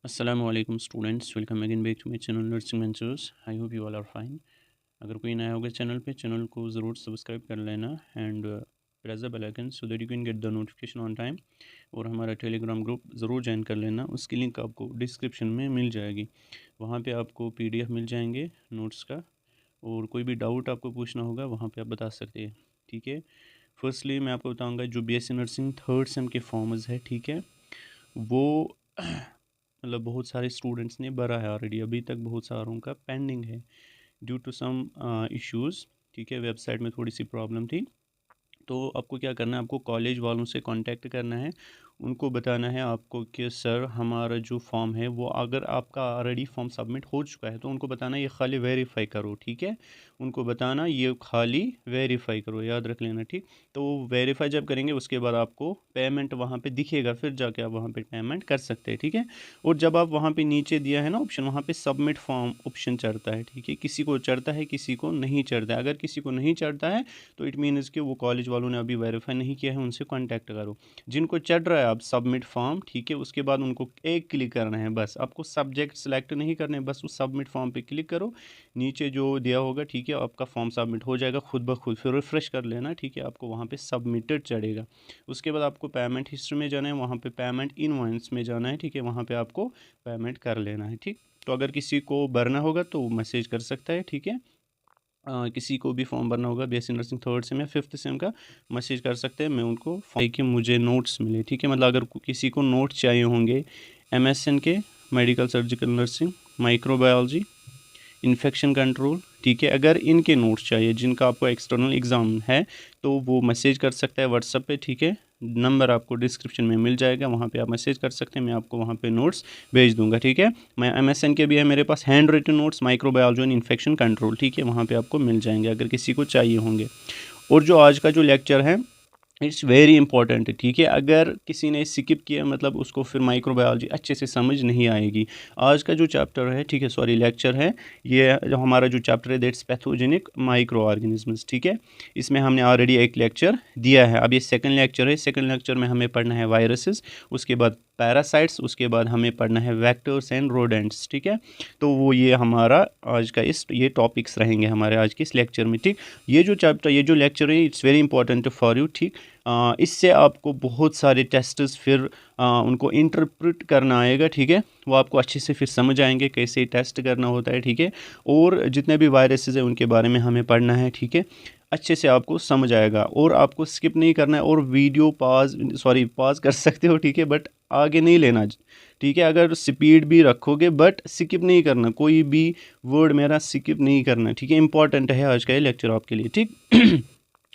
अस्सलाम वालेकुम students, welcome again back to my channel nursing ventures. I hope you all are fine. अगर कोई नया होगा चैनल को ज़रूर सब्सक्राइब कर लेना and press the bell icon so that you can get the notification on time. और हमारा टेलीग्राम ग्रुप ज़रूर ज्वाइन कर लेना, उसकी लिंक आपको डिस्क्रिप्शन में मिल जाएगी। वहाँ पे आपको PDF मिल जाएंगे नोट्स का, और कोई भी डाउट आपको पूछना होगा वहाँ पे आप बता सकते हैं। ठीक है, फर्स्टली मैं आपको बताऊँगा जो BSc नर्सिंग थर्ड सेम के फॉर्म्स है, ठीक है, वो मतलब बहुत सारे स्टूडेंट्स ने भरा है ऑलरेडी, अभी तक बहुत सारों का पेंडिंग है ड्यू टू सम इश्यूज़। ठीक है, वेबसाइट में थोड़ी सी प्रॉब्लम थी। तो आपको क्या करना है, आपको कॉलेज वालों से कांटेक्ट करना है, उनको बताना है आपको कि सर हमारा जो फॉर्म है वो, अगर आपका ऑलरेडी फॉर्म सबमिट हो चुका है तो उनको बताना ये खाली वेरीफाई करो। ठीक है, उनको बताना ये खाली वेरीफाई करो, याद रख लेना। ठीक, तो वेरीफाई जब करेंगे उसके बाद आपको पेमेंट वहाँ पे दिखेगा, फिर जाके आप वहाँ पे पेमेंट कर सकते हैं। ठीक है, और जब आप वहाँ पे नीचे दिया है ना ऑप्शन, वहाँ पे सबमिट फॉर्म ऑप्शन चढ़ता है। ठीक है, किसी को चढ़ता है किसी को नहीं चढ़ता है। अगर किसी को नहीं चढ़ता है तो इट मीन्स कि वो कॉलेज वालों ने अभी वेरीफाई नहीं किया है, उनसे कांटेक्ट करो। जिनको चढ़ रहा है आप सबमिट फॉर्म, ठीक है, उसके बाद उनको एक क्लिक करना है, बस आपको सब्जेक्ट सेलेक्ट नहीं करने, बस उस सबमिट फॉर्म पे क्लिक करो, नीचे जो दिया होगा, ठीक है, आपका फॉर्म सबमिट हो जाएगा खुद ब खुद। फिर रिफ्रेश कर लेना, ठीक है, आपको वहाँ पे सबमिटेड चढ़ेगा। उसके बाद आपको पेमेंट हिस्ट्री में जाना है, वहाँ पे पेमेंट इनवॉइस में जाना है, ठीक है, वहाँ पे आपको पेमेंट कर लेना है। ठीक, तो अगर किसी को भरना होगा तो मैसेज कर सकता है। ठीक है, किसी को भी फॉर्म भरना होगा BSc नर्सिंग थर्ड सेम या फिफ्थ सेम का, मैसेज कर सकते हैं, मैं उनको कि मुझे नोट्स मिले। ठीक है, मतलब अगर किसी को नोट्स चाहिए होंगे MSN के, medical surgical nursing, microbiology, infection control, ठीक है, अगर इनके नोट्स चाहिए जिनका आपको एक्सटर्नल एग्ज़ाम है तो वो मैसेज कर सकता है व्हाट्सएप पे। ठीक है, नंबर आपको डिस्क्रिप्शन में मिल जाएगा, वहाँ पे आप मैसेज कर सकते हैं, मैं आपको वहाँ पे नोट्स भेज दूंगा। ठीक है, मैं MSN के भी है मेरे पास hand written notes, microbiology and infection control, ठीक है, वहाँ पे आपको मिल जाएंगे अगर किसी को चाहिए होंगे। और जो आज का जो लेक्चर है इट्स वेरी इंपॉर्टेंट है। ठीक है, अगर किसी ने स्किप किया मतलब उसको फिर माइक्रोबायोलॉजी अच्छे से समझ नहीं आएगी। आज का जो चैप्टर है, ठीक है, सॉरी लेक्चर है, ये जो हमारा जो चैप्टर है दैट्स पैथोजेनिक माइक्रो ऑर्गेनिजम्स। ठीक है, इसमें हमने ऑलरेडी एक लेक्चर दिया है, अब ये सेकंड लेक्चर है। सेकंड लेक्चर में हमें पढ़ना है वायरसेस, उसके बाद पैरासाइट्स, उसके बाद हमें पढ़ना है वेक्टर्स एंड रोडेंट्स। ठीक है, तो वो ये हमारा आज का ये टॉपिक्स रहेंगे हमारे आज के इस लेक्चर में। ठीक, ये जो चैप्टर, ये जो लेक्चर है it's very important for you. ठीक, इससे आपको बहुत सारे टेस्ट्स फिर उनको इंटरप्रेट करना आएगा। ठीक है, वो आपको अच्छे से फिर समझ आएंगे कैसे टेस्ट करना होता है। ठीक है, और जितने भी वायरसेस हैं उनके बारे में हमें पढ़ना है। ठीक है, अच्छे से आपको समझ आएगा और आपको स्किप नहीं करना है, और वीडियो पॉज कर सकते हो। ठीक है, बट आगे नहीं लेना। ठीक है, अगर स्पीड भी रखोगे बट स्किप नहीं करना, कोई भी वर्ड मेरा स्किप नहीं करना। ठीक है, इंपॉर्टेंट है आज का ये लेक्चर आपके लिए। ठीक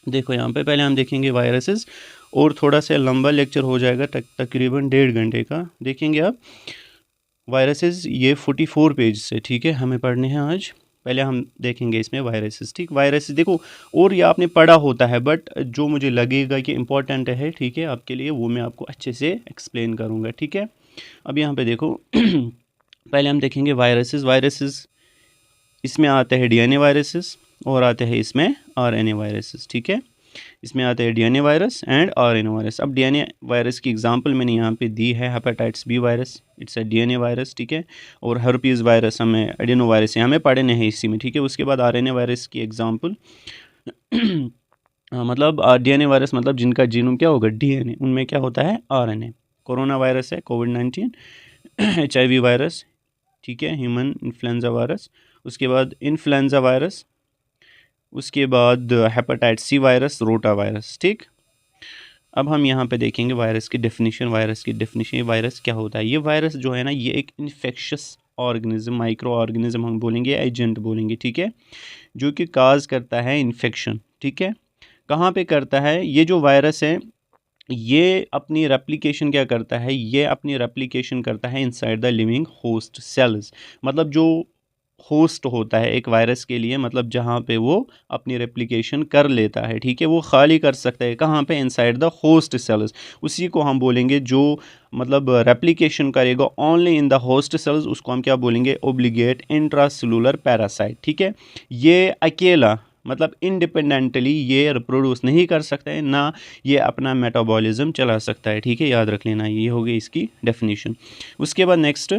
देखो यहाँ पे पहले हम देखेंगे वायरसेस, और थोड़ा सा लंबा लेक्चर हो जाएगा, तकरीबन 1.5 घंटे का देखेंगे आप वायरसेस, ये 44 पेज से। ठीक है, हमें पढ़ने हैं आज। पहले हम देखेंगे इसमें वायरसेस। ठीक, वायरसेस देखो, और ये आपने पढ़ा होता है बट जो मुझे लगेगा कि इम्पोर्टेंट है, ठीक है, आपके लिए, वो मैं आपको अच्छे से एक्सप्लेन करूँगा। ठीक है, अब यहाँ पे देखो पहले हम देखेंगे वायरसेस। वायरसेस इसमें आते हैं DNA वायरसेस, और आते हैं इसमें RNA वायरसेस। ठीक है, इसमें आते हैं DNA virus and RNA virus. अब DNA वायरस की एग्जांपल मैंने यहाँ पे दी है, hepatitis B virus, it's a DNA virus. ठीक है, और हर्पीज़ वायरस हमें एडिनो वायरस हमें पढ़ने हैं इसी में। ठीक है, उसके बाद RNA वायरस की एग्जांपल मतलब DNA वायरस मतलब जिनका जीनोम क्या होगा DNA, उनमें क्या होता है RNA। कोरोना वायरस है कोविड-19, HIV वायरस, ठीक है, ह्यूमन इन्फ्लुएंजा वायरस, उसके बाद इन्फ्लुएंजा वायरस, उसके बाद hepatitis C virus, rota virus. ठीक, अब हम यहाँ पे देखेंगे वायरस की डेफिनेशन। वायरस की डेफिनेशन, ये वायरस क्या होता है। ये वायरस जो है ना, ये एक इन्फेक्शस ऑर्गेनिज्म, माइक्रो ऑर्गेनिज्म हम बोलेंगे, एजेंट बोलेंगे। ठीक है, जो कि काज करता है इन्फेक्शन। ठीक है, कहाँ पे करता है ये जो वायरस है, ये अपनी रेप्लिकेशन क्या करता है, ये अपनी रेप्लिकेशन करता है inside the living host cells. मतलब जो होस्ट होता है एक वायरस के लिए, मतलब जहाँ पे वो अपनी रेप्लिकेशन कर लेता है। ठीक है, वो खाली कर सकता है कहाँ पे, इनसाइड द होस्ट सेल्स। उसी को हम बोलेंगे जो मतलब रेप्लिकेशन करेगा only in the host cells, उसको हम क्या बोलेंगे, ओब्लिगेट इंट्रासेलुलर पैरासाइट। ठीक है, ये अकेला मतलब इंडिपेंडेंटली ये रिप्रोड्यूस नहीं कर सकता है, ना ये अपना मेटाबॉलिज्म चला सकता है। ठीक है, याद रख लेना, ये हो गई इसकी डेफिनेशन। उसके बाद नेक्स्ट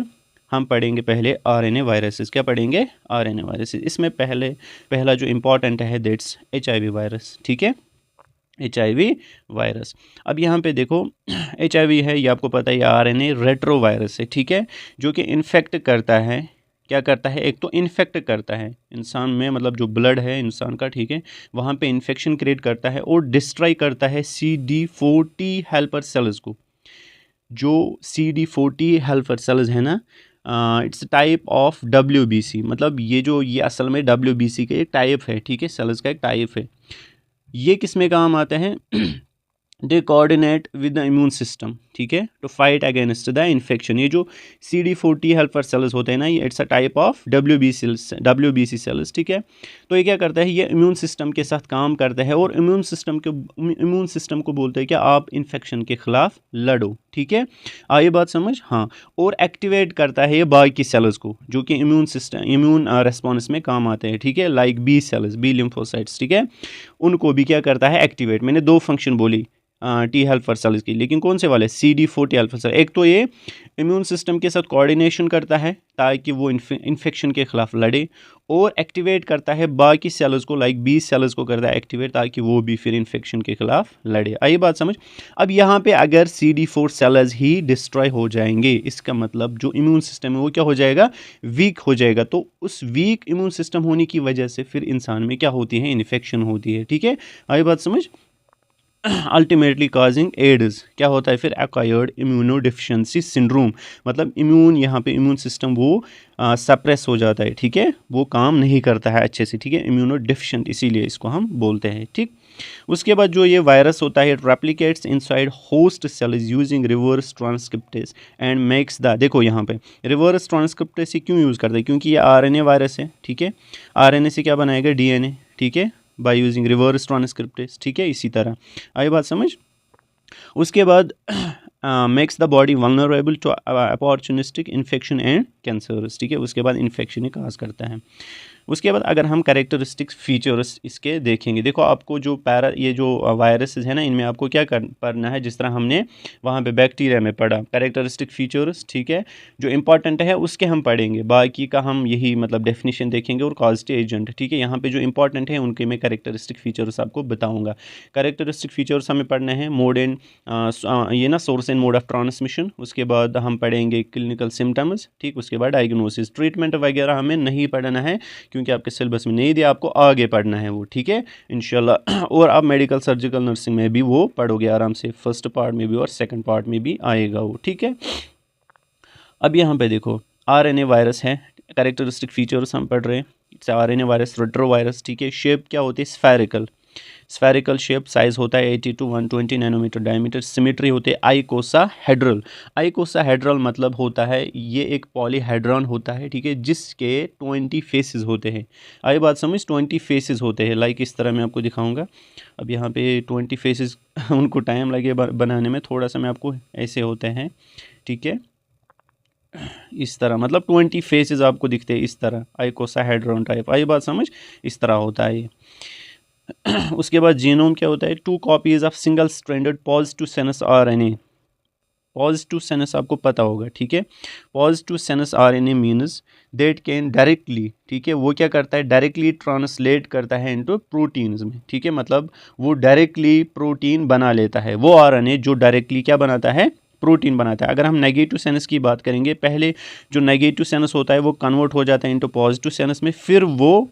हम पढ़ेंगे पहले आरएनए वायरसेस। क्या पढ़ेंगे? RNA viruses. इसमें पहला जो इम्पोर्टेंट है दैट्स HIV वायरस, ठीक है, HIV वायरस। अब यहाँ पे देखो HIV है, ये आपको पता है, ये RNA रेट्रो वायरस है, ठीक है, जो कि इन्फेक्ट करता है। क्या करता है? एक तो इन्फेक्ट करता है इंसान में, मतलब जो ब्लड है इंसान का, ठीक है, वहाँ पे इन्फेक्शन क्रिएट करता है और डिस्ट्रॉय करता है CD40 हेल्पर सेल्स को। जो CD40 हेल्पर सेल्स है ना, इट्स टाइप ऑफ WBC, मतलब ये असल में WBC का एक टाइप है, ठीक है, सेल्स का एक टाइप है। ये किस में काम आते हैं? They coordinate with the immune system, ठीक है, to fight against the infection. ये जो CD40 हेल्पर सेल्स होते हैं ना, ये it's a type of WBC cells, ठीक है। तो ये क्या करता है? ये इम्यून सिस्टम के साथ काम करता है और इम्यून सिस्टम को बोलते हैं कि आप इन्फेक्शन के खिलाफ लड़ो, ठीक है। ये बात समझ? हाँ। और एक्टिवेट करता है ये बाकी सेल्स को जो कि इम्यून रेस्पॉन्स में काम आते हैं, ठीक है, like B cells, B lymphocytes, ठीक है, उनको भी क्या करता है? एक्टिवेट। मैंने दो फंक्शन बोली टी हेल्पर सेल्स की, लेकिन कौन से वाले? CD40 helper cell. एक तो ये इम्यून सिस्टम के साथ कोऑर्डिनेशन करता है ताकि वो इन्फेक्शन के खिलाफ लड़े, और एक्टिवेट करता है बाकी सेल्स को, लाइक बी सेल्स को करता है एक्टिवेट ताकि वो भी फिर इन्फेक्शन के खिलाफ लड़े। आई बात समझ? अब यहाँ पे अगर CD4 सेल्स ही डिस्ट्रॉय हो जाएंगे, इसका मतलब जो इम्यून सिस्टम है वो क्या हो जाएगा? वीक हो जाएगा। तो उस वीक इम्यून सिस्टम होने की वजह से फिर इंसान में क्या होती है? इन्फेक्शन होती है, ठीक है। आई बात समझ? Ultimately causing AIDS. क्या होता है फिर? एक्वायर्ड इम्यूनो डिफिशिएंसी सिंड्रोम, मतलब यहाँ पे इम्यून सिस्टम वो सप्रेस हो जाता है, ठीक है, वो काम नहीं करता है अच्छे से, ठीक है, इम्यूनो डिफिशिएंट, इसीलिए इसको हम बोलते हैं, ठीक। उसके बाद जो ये वायरस होता है, replicates inside host cells using reverse transcriptase and makes the, देखो यहाँ पे रिवर्स ट्रांसक्रिप्टेस ही क्यों यूज़ करते हैं? क्योंकि ये RNA वायरस है, ठीक है, RNA से क्या बनाएगा? DNA, ठीक है, बाय यूजिंग रिवर्स ट्रांसक्रिप्टेस, ठीक है, इसी तरह। आई बात समझ? उसके बाद makes the body vulnerable to opportunistic infection and cancers, ठीक है, उसके बाद इन्फेक्शन काज करता है। उसके बाद अगर हम कैरेक्टरिस्टिक्स फीचर्स इसके देखेंगे, देखो आपको जो ये जो वायरसेस है ना, इनमें आपको क्या पढ़ना है, जिस तरह हमने वहाँ पे बैक्टीरिया में पढ़ा कैरेक्टरिस्टिक फीचर्स, ठीक है, जो इंपॉर्टेंट है उसके हम पढ़ेंगे, बाकी का हम यही मतलब डेफिनेशन देखेंगे और कॉजेटिव एजेंट, ठीक है। यहाँ पे जो इंपॉर्टेंट है उनके मैं कैरेक्टरिस्टिक फीचर्स आपको बताऊँगा। कैरेक्टरिस्टिक फीचर्स हमें पढ़ने हैं मोड एंड ये ना source and mode of transmission, उसके बाद हम पढ़ेंगे क्लिनिकल सिम्टम्स, ठीक, उसके बाद डायग्नोसिस, ट्रीटमेंट वगैरह हमें नहीं पढ़ना है क्योंकि आपके सिलेबस में नहीं दिया, आपको आगे पढ़ना है वो, ठीक है, इंशाल्लाह। और आप मेडिकल सर्जिकल नर्सिंग में भी वो पढ़ोगे आराम से, फर्स्ट पार्ट में भी और सेकंड पार्ट में भी आएगा वो, ठीक है। अब यहाँ पे देखो RNA वायरस है, कैरेक्टरिस्टिक फीचर्स हम पढ़ रहे हैं, it's RNA virus, retro virus, ठीक है। शेप क्या होती है? स्फेरिकल शेप, साइज होता है 80 to 120 नैनोमीटर डायमीटर, सिमेट्री होते हैं आइकोसाहेड्रल मतलब होता है ये एक पॉलीहेड्रॉन होता है, ठीक है, जिसके 20 फेसेस होते हैं। आई बात समझ? 20 फेसेस होते हैं, लाइक इस तरह मैं आपको दिखाऊंगा। अब यहाँ पे 20 फेसेस उनको टाइम लगे बनाने में, थोड़ा सा मैं आपको, ऐसे होते हैं, ठीक है, इस तरह, मतलब 20 फेसेस आपको दिखते हैं इस तरह, आइकोसाहेड्रॉन टाइप। आई बात समझ? इस तरह होता है ये। उसके बाद जीनोम क्या होता है? 2 copies of single stranded positive sense RNA। Positive sense आपको पता होगा, ठीक है, positive sense RNA means that can directly, ठीक है, वो क्या करता है? डायरेक्टली ट्रांसलेट करता है इनटू प्रोटीन्स में, ठीक है, मतलब वो डायरेक्टली प्रोटीन बना लेता है, वो RNA जो डायरेक्टली क्या बनाता है? प्रोटीन बनाता है। अगर हम नेगेटिव सेनेस की बात करेंगे, पहले जो नेगेटिव सेनेस होता है वो कन्वर्ट हो जाता है इनटू पॉजिटिव सेनेस में, फिर वो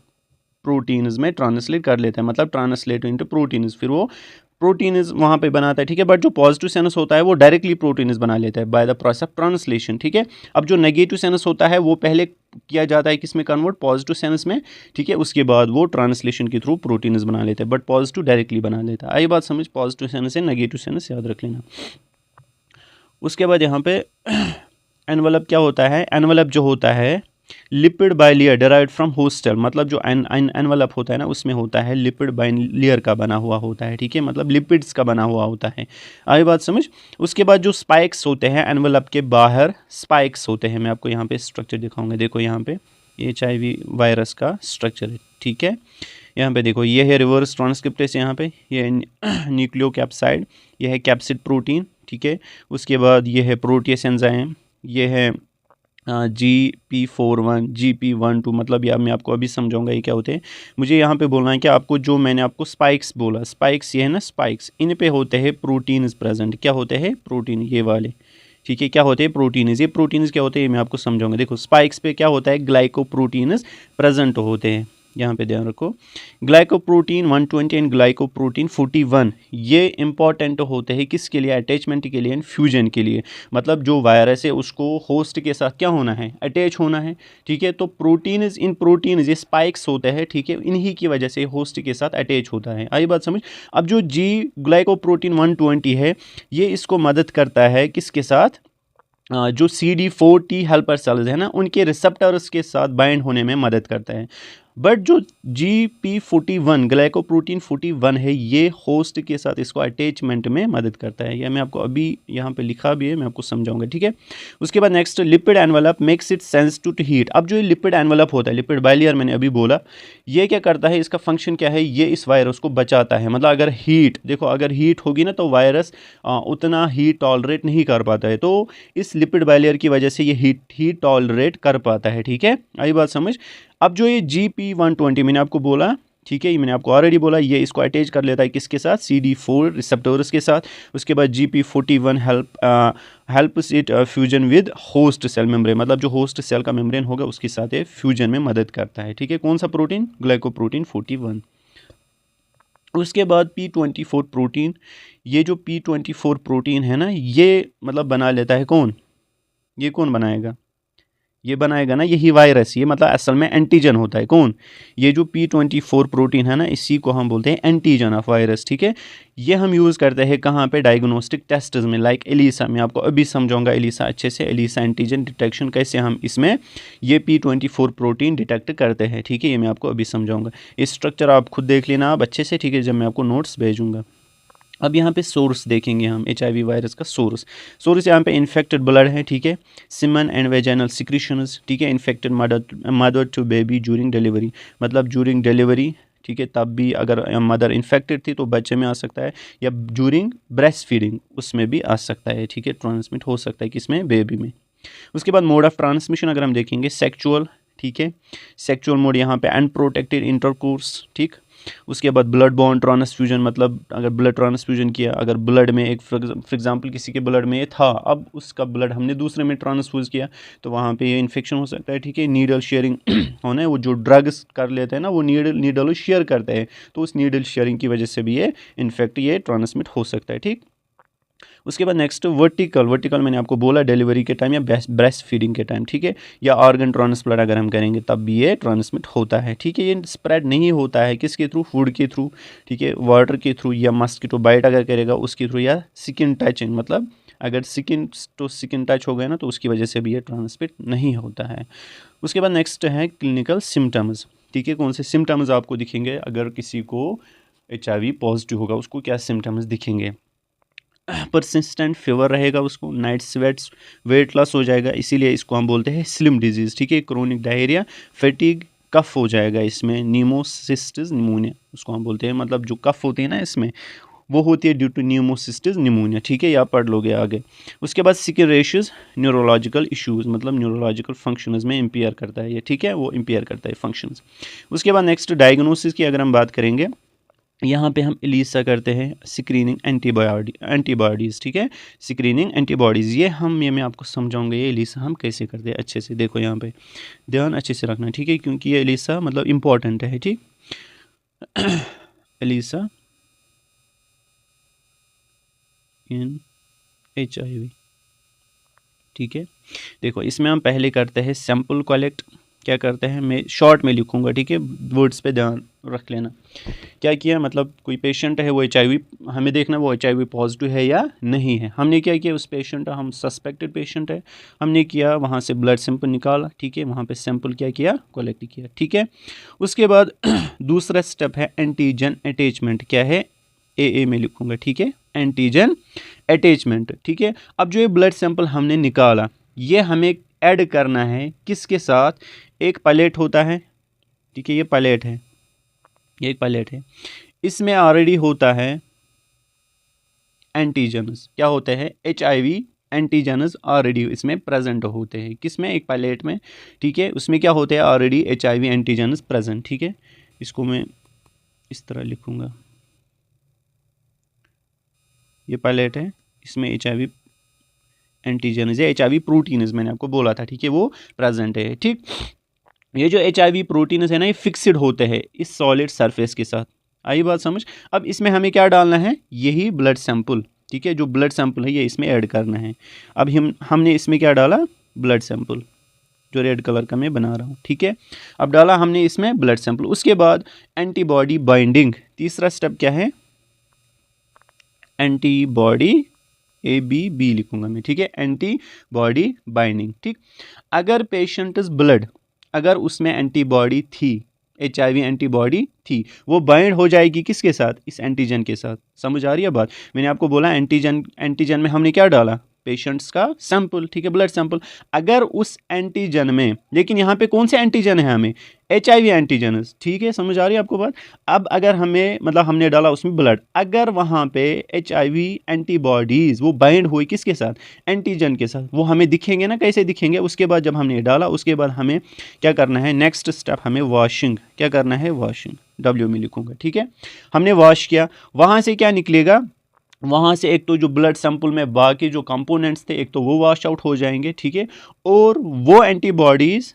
प्रोटीन्स में ट्रांसलेट कर लेता है, मतलब ट्रांसलेट इनटू प्रोटीन्स, फिर वो प्रोटीन्स वहाँ पे बनाता है, ठीक है। बट जो पॉजिटिव सेनेस होता है वो डायरेक्टली प्रोटीन्स बना लेता है by the process of translation, ठीक है। अब जो नेगेटिव सेनेस होता है वो पहले किया जाता है किस में कन्वर्ट? पॉजिटिव सेनेस में, ठीक है, उसके बाद वो ट्रांसलेशन के थ्रू प्रोटीन्स बना लेता है, बट पॉजिटिव डायरेक्टली बना लेता है। आई बात समझ? पॉजिटिव सेनेस है, नेगेटिव सेनेस याद रख लेना। उसके बाद यहाँ पे एनवलप क्या होता है? एनवलप जो होता है lipid bilayer derived from host cell, मतलब जो एनवलप होता है ना, उसमें होता है लिपिड बाइलेयर का बना हुआ होता है, ठीक है, मतलब लिपिड्स का बना हुआ होता है। आई बात समझ? उसके बाद जो स्पाइक्स होते हैं एनवलप के बाहर, स्पाइक्स होते हैं, मैं आपको यहाँ पे स्ट्रक्चर दिखाऊंगा। देखो यहाँ पे HIV वायरस का स्ट्रक्चर है, ठीक है, यहाँ पे देखो ये है रिवर्स ट्रांसक्रिप्टेस, यहाँ पे ये न्यूक्लियोकैप्साइड, ये है कैप्सिड प्रोटीन, ठीक है, उसके बाद ये है प्रोटीएस एंजाइम, ये है GP41 GP12 मतलब या मैं आपको अभी समझाऊंगा ये क्या होते हैं। मुझे यहाँ पे बोलना है कि आपको जो मैंने आपको स्पाइक्स बोला, स्पाइक्स ये है ना स्पाइक्स, इन पे होते हैं प्रोटीन्स प्रेजेंट। क्या होते हैं? प्रोटीन, ये वाले, ठीक है। क्या होते हैं? प्रोटीन्स। ये प्रोटीन्स क्या होते हैं ये मैं आपको समझाऊंगा। देखो स्पाइक्स पे क्या होता है, ग्लाइकोप्रोटीन्स प्रेजेंट होते हैं। यहाँ पे ध्यान रखो, ग्लाइकोप्रोटीन 120 एंड ग्लाइकोप्रोटीन 41 ये इंपॉर्टेंट होते हैं किसके लिए? अटैचमेंट के लिए एंड फ्यूजन के लिए। मतलब जो वायरस है उसको होस्ट के साथ क्या होना है? अटैच होना है, ठीक है। तो प्रोटीन्स, इन प्रोटीन्स ये स्पाइक्स होते हैं, ठीक है, इन्हीं की वजह से होस्ट के साथ अटैच होता है। आई बात समझ? अब जो जी ग्लाइकोप्रोटीन 120 है ये इसको मदद करता है किसके साथ? जो CD4 T हेल्पर सेल्स है ना उनके रिसेप्टर्स के साथ बाइंड होने में मदद करता है। बट जो GP41 ग्लाइकोप्रोटीन 41 है ये होस्ट के साथ इसको अटैचमेंट में मदद करता है। यह मैं आपको अभी यहाँ पे लिखा भी है, मैं आपको समझाऊंगा, ठीक है। उसके बाद next, lipid envelope makes it sensitive to heat. अब जो ये लिपिड एनवेलप होता है, लिपिड बाइलेयर मैंने अभी बोला, ये क्या करता है, इसका फंक्शन क्या है? ये इस वायरस को बचाता है। मतलब अगर हीट, देखो अगर हीट होगी ना तो वायरस उतना हीट टॉलरेट नहीं कर पाता है, तो इस लिपिड बाइलेयर की वजह से ये हीट टॉलरेट कर पाता है, ठीक है। आई बात समझ? अब जो ये GP120 मैंने आपको बोला, ठीक है, ये मैंने आपको ऑलरेडी बोला, ये इसको अटैच कर लेता है किसके साथ? CD4 रिसेप्टर्स के साथ। उसके बाद GP41 helps it fusion with host cell membrane, मतलब जो होस्ट सेल का मेम्ब्रेन होगा उसके साथ ये फ्यूजन में मदद करता है, ठीक है। कौन सा प्रोटीन? ग्लाइकोप्रोटीन 41। उसके बाद P24 प्रोटीन, ये जो P24 प्रोटीन है ना ये मतलब बना लेता है कौन? ये कौन बनाएगा? ये बनाएगा ना यही वायरस। ये मतलब असल में एंटीजन होता है। कौन? ये जो P24 प्रोटीन है ना इसी को हम बोलते हैं एंटीजन ऑफ वायरस, ठीक है। ये हम यूज़ करते हैं कहाँ पे? डायग्नोस्टिक टेस्ट में, लाइक एलिसा। मैं आपको अभी समझाऊंगा एलिसा अच्छे से, एलिसा एंटीजन डिटेक्शन कैसे हम इसमें ये P24 प्रोटीन डिटेक्ट करते हैं, ठीक है। ये मैं आपको अभी समझाऊंगा। इस स्ट्रक्चर आप खुद देख लेना आप अच्छे से, ठीक है, जब मैं आपको नोट्स भेजूंगा। अब यहाँ पे सोर्स देखेंगे हम, HIV वायरस का सोर्स यहाँ पे इन्फेक्टेड ब्लड है, ठीक है, सिमन एंड वेजाइनल सिक्रीशंस, ठीक है, infected mother to baby during delivery, मतलब ज्यूरिंग डिलीवरी, ठीक है, तब भी अगर मदर इन्फेक्टेड थी तो बच्चे में आ सकता है, या ज्यूरिंग ब्रेस्ट फीडिंग उसमें भी आ सकता है, ठीक है, ट्रांसमिट हो सकता है किसमें? बेबी में। उसके बाद मोड ऑफ ट्रांसमिशन अगर हम देखेंगे सेक्चुअल, ठीक है, सेक्चुअल मोड यहाँ पे अनप्रोटेक्टेड इंटरकोर्स, ठीक। उसके बाद ब्लड बॉन्ड ट्रांसफ्यूजन, मतलब अगर ब्लड ट्रांसफ्यूजन किया, अगर ब्लड में एक फॉर एग्जांपल किसी के ब्लड में ये था, अब उसका ब्लड हमने दूसरे में ट्रांसफ्यूज किया तो वहाँ पे ये इन्फेक्शन हो सकता है, ठीक है। नीडल शेयरिंग होना है, वो जो ड्रग्स कर लेते हैं ना वो नीडल शेयर करते हैं, तो उस नीडल शेयरिंग की वजह से भी ये इन्फेक्ट ये ट्रांसमिट हो सकता है, ठीक। उसके बाद नेक्स्ट वर्टिकल मैंने आपको बोला डिलीवरी के टाइम या ब्रेस्ट फीडिंग के टाइम, ठीक है, या ऑर्गन ट्रांसप्लांट अगर हम करेंगे तब भी ये ट्रांसमिट होता है, ठीक है। ये स्प्रेड नहीं होता है किसके थ्रू? फूड के थ्रू, ठीक है, वाटर के थ्रू, या मस्किटो बाइट अगर करेगा उसके थ्रू, या स्किन टचिंग, मतलब अगर स्किन टू स्किन टच हो गया ना तो उसकी वजह से भी ये ट्रांसमिट नहीं होता है। उसके बाद नेक्स्ट है क्लिनिकल सिम्टम्स, ठीक है, कौन से सिम्टम्स आपको दिखेंगे अगर किसी को HIV पॉजिटिव होगा, उसको क्या सिम्टम्स दिखेंगे? परसिस्टेंट फीवर रहेगा उसको, नाइट स्वेट्स, वेट लॉस हो जाएगा, इसीलिए इसको हम बोलते हैं स्लिम डिजीज़, ठीक है। क्रोनिक डायरिया, फैटिग, कफ हो जाएगा इसमें, न्यूमोसिस्टिस निमोनिया उसको हम बोलते हैं, मतलब जो कफ होती है ना इसमें वो होती है ड्यू टू न्यूमोसिस्टिस निमोनिया, ठीक है, या पढ़ लोगे आगे। उसके बाद स्किन रैशेस, न्यूरोलॉजिकल इश्यूज, मतलब न्यूरोलॉजिकल फंक्शंस में इम्पेयर करता है ये, ठीक है, वो इम्पेयर करता है फंक्शंस। उसके बाद नेक्स्ट डायग्नोसिस की अगर हम बात करेंगे, यहाँ पे हम एलिसा करते हैं स्क्रीनिंग एंटीबॉडीज़, ठीक है, स्क्रीनिंग एंटीबॉडीज़, ये मैं आपको समझाऊंगा ये एलिसा हम कैसे करते हैं अच्छे से। देखो यहाँ पे ध्यान अच्छे से रखना, ठीक है, क्योंकि ये एलिसा मतलब इम्पॉर्टेंट है, ठीक। एलिसा इन HIV, ठीक है। देखो इसमें हम पहले करते हैं सैंपल कलेक्ट। क्या करते हैं, मैं शॉर्ट में लिखूंगा, ठीक है, वर्ड्स पे ध्यान रख लेना। क्या किया, मतलब कोई पेशेंट है वो HIV, हमें देखना वो HIV पॉजिटिव है या नहीं है। हमने क्या किया, उस पेशेंट हम सस्पेक्टेड पेशेंट है, हमने किया वहाँ से ब्लड सैंपल निकाला, ठीक है, वहाँ पे सैंपल क्या किया, कलेक्ट किया, ठीक है। उसके बाद दूसरा स्टेप है एंटीजन अटैचमेंट, क्या है, AA में लिखूंगा, ठीक है, एंटीजन अटैचमेंट, ठीक है। अब जो ये ब्लड सैंपल हमने निकाला ये हमें ऐड करना है किसके साथ? एक प्लेट होता है, ठीक है, ये प्लेट है, ये एक प्लेट है, इसमें ऑलरेडी होता है एंटीजन्स, क्या होते हैं? HIV एंटीजन्स ऑलरेडी इसमें प्रेजेंट होते हैं। किसमें? एक पैलेट में, ठीक है, उसमें क्या होते हैं? ऑलरेडी HIV एंटीजन्स प्रेजेंट, ठीक है। इसको मैं इस तरह लिखूंगा, ये पैलेट है, इसमें HIV एंटीजन्स या HIV प्रोटीन्स मैंने आपको बोला था, ठीक है, वो प्रेजेंट है, ठीक। ये जो HIV प्रोटीन्स है ना, ये फिक्स्ड होते हैं इस सॉलिड सरफेस के साथ। आई बात समझ? अब इसमें हमें क्या डालना है? यही ब्लड सैंपल, ठीक है, जो ब्लड सैंपल है ये इसमें ऐड करना है। अब हमने इसमें क्या डाला? ब्लड सैंपल, जो रेड कलर का मैं बना रहा हूँ, ठीक है। अब डाला हमने इसमें ब्लड सैंपल। उसके बाद एंटीबॉडी बाइंडिंग, तीसरा स्टेप क्या है? एंटीबॉडी, ABB लिखूंगा मैं, ठीक है, एंटीबॉडी बाइंडिंग, ठीक। अगर पेशेंट्स ब्लड, अगर उसमें एंटीबॉडी थी, HIV एंटीबॉडी थी, वो बाइंड हो जाएगी किसके साथ? इस एंटीजन के साथ। समझ आ रही है बात? मैंने आपको बोला एंटीजन में हमने क्या डाला? पेशेंट्स का सैंपल, ठीक है, ब्लड सैंपल। अगर उस एंटीजन में, लेकिन यहाँ पे कौन से एंटीजन है? हमें HIV एंटीजन, ठीक है, समझ आ रही है आपको बात? अब अगर हमें, मतलब हमने डाला उसमें ब्लड, अगर वहाँ पे HIV एंटीबॉडीज वो बाइंड हुई किसके साथ? एंटीजन के साथ, वो हमें दिखेंगे ना, कैसे दिखेंगे? उसके बाद जब हमने डाला, उसके बाद हमें क्या करना है? नेक्स्ट स्टेप हमें वॉशिंग, क्या करना है? वॉशिंग, W में लिखूंगा, ठीक है। हमने वॉश किया, वहाँ से क्या निकलेगा? वहाँ से एक तो जो ब्लड सैंपल में बाकी जो कंपोनेंट्स थे, एक तो वो वॉश आउट हो जाएंगे, ठीक है, और वो एंटीबॉडीज़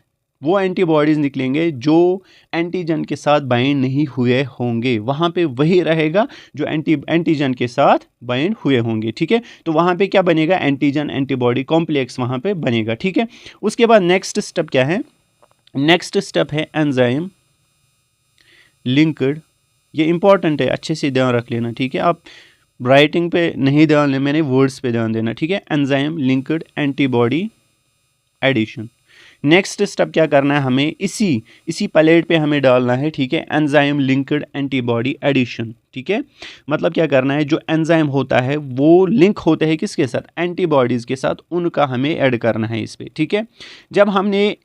निकलेंगे जो एंटीजन के साथ बाइंड नहीं हुए होंगे। वहाँ पे वही रहेगा जो एंटीजन के साथ बाइंड हुए होंगे, ठीक है। तो वहाँ पे क्या बनेगा? एंटीजन एंटीबॉडी कॉम्प्लेक्स वहाँ पे बनेगा, ठीक है। उसके बाद नेक्स्ट स्टेप क्या है? नेक्स्ट स्टेप है एंजाइम लिंक्ड। ये इंपॉर्टेंट है, अच्छे से ध्यान रख लेना, ठीक है। आप राइटिंग पे नहीं ध्यान देना, मैंने वर्ड्स पे ध्यान देना, ठीक है। Enzyme linked antibody addition. Next step क्या करना है? हमें इसी पैलेट पे हमें डालना है, ठीक है, एंजाइम लिंक्ड एंटीबॉडी एडिशन, ठीक है। मतलब क्या करना है? जो एंजाइम होता है वो लिंक होते हैं किसके साथ? एंटीबॉडीज़ के साथ, उनका हमें ऐड करना है इस पर, ठीक है। जब हमने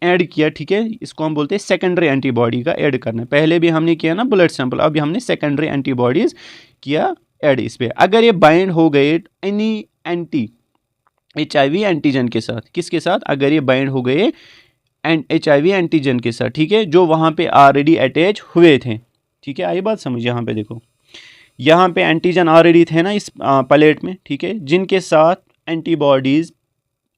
ऐड किया, ठीक है, इसको हम बोलते हैं सेकेंडरी एंटीबॉडी का ऐड करना है। पहले भी हमने किया ना ब्लड सैंपल, अभी हमने सेकेंडरी एंटीबॉडीज़ किया ऐड इस पे। अगर ये बाइंड हो गए एनी HIV एंटीजन के साथ, किसके साथ? अगर ये बाइंड हो गए HIV एंटीजन के साथ, ठीक है, जो वहाँ पे ऑलरेडी अटैच हुए थे, ठीक है। आई बात समझ? यहाँ पे देखो, यहाँ पे एंटीजन ऑलरेडी थे ना इस प्लेट में, ठीक है, जिनके साथ एंटीबॉडीज़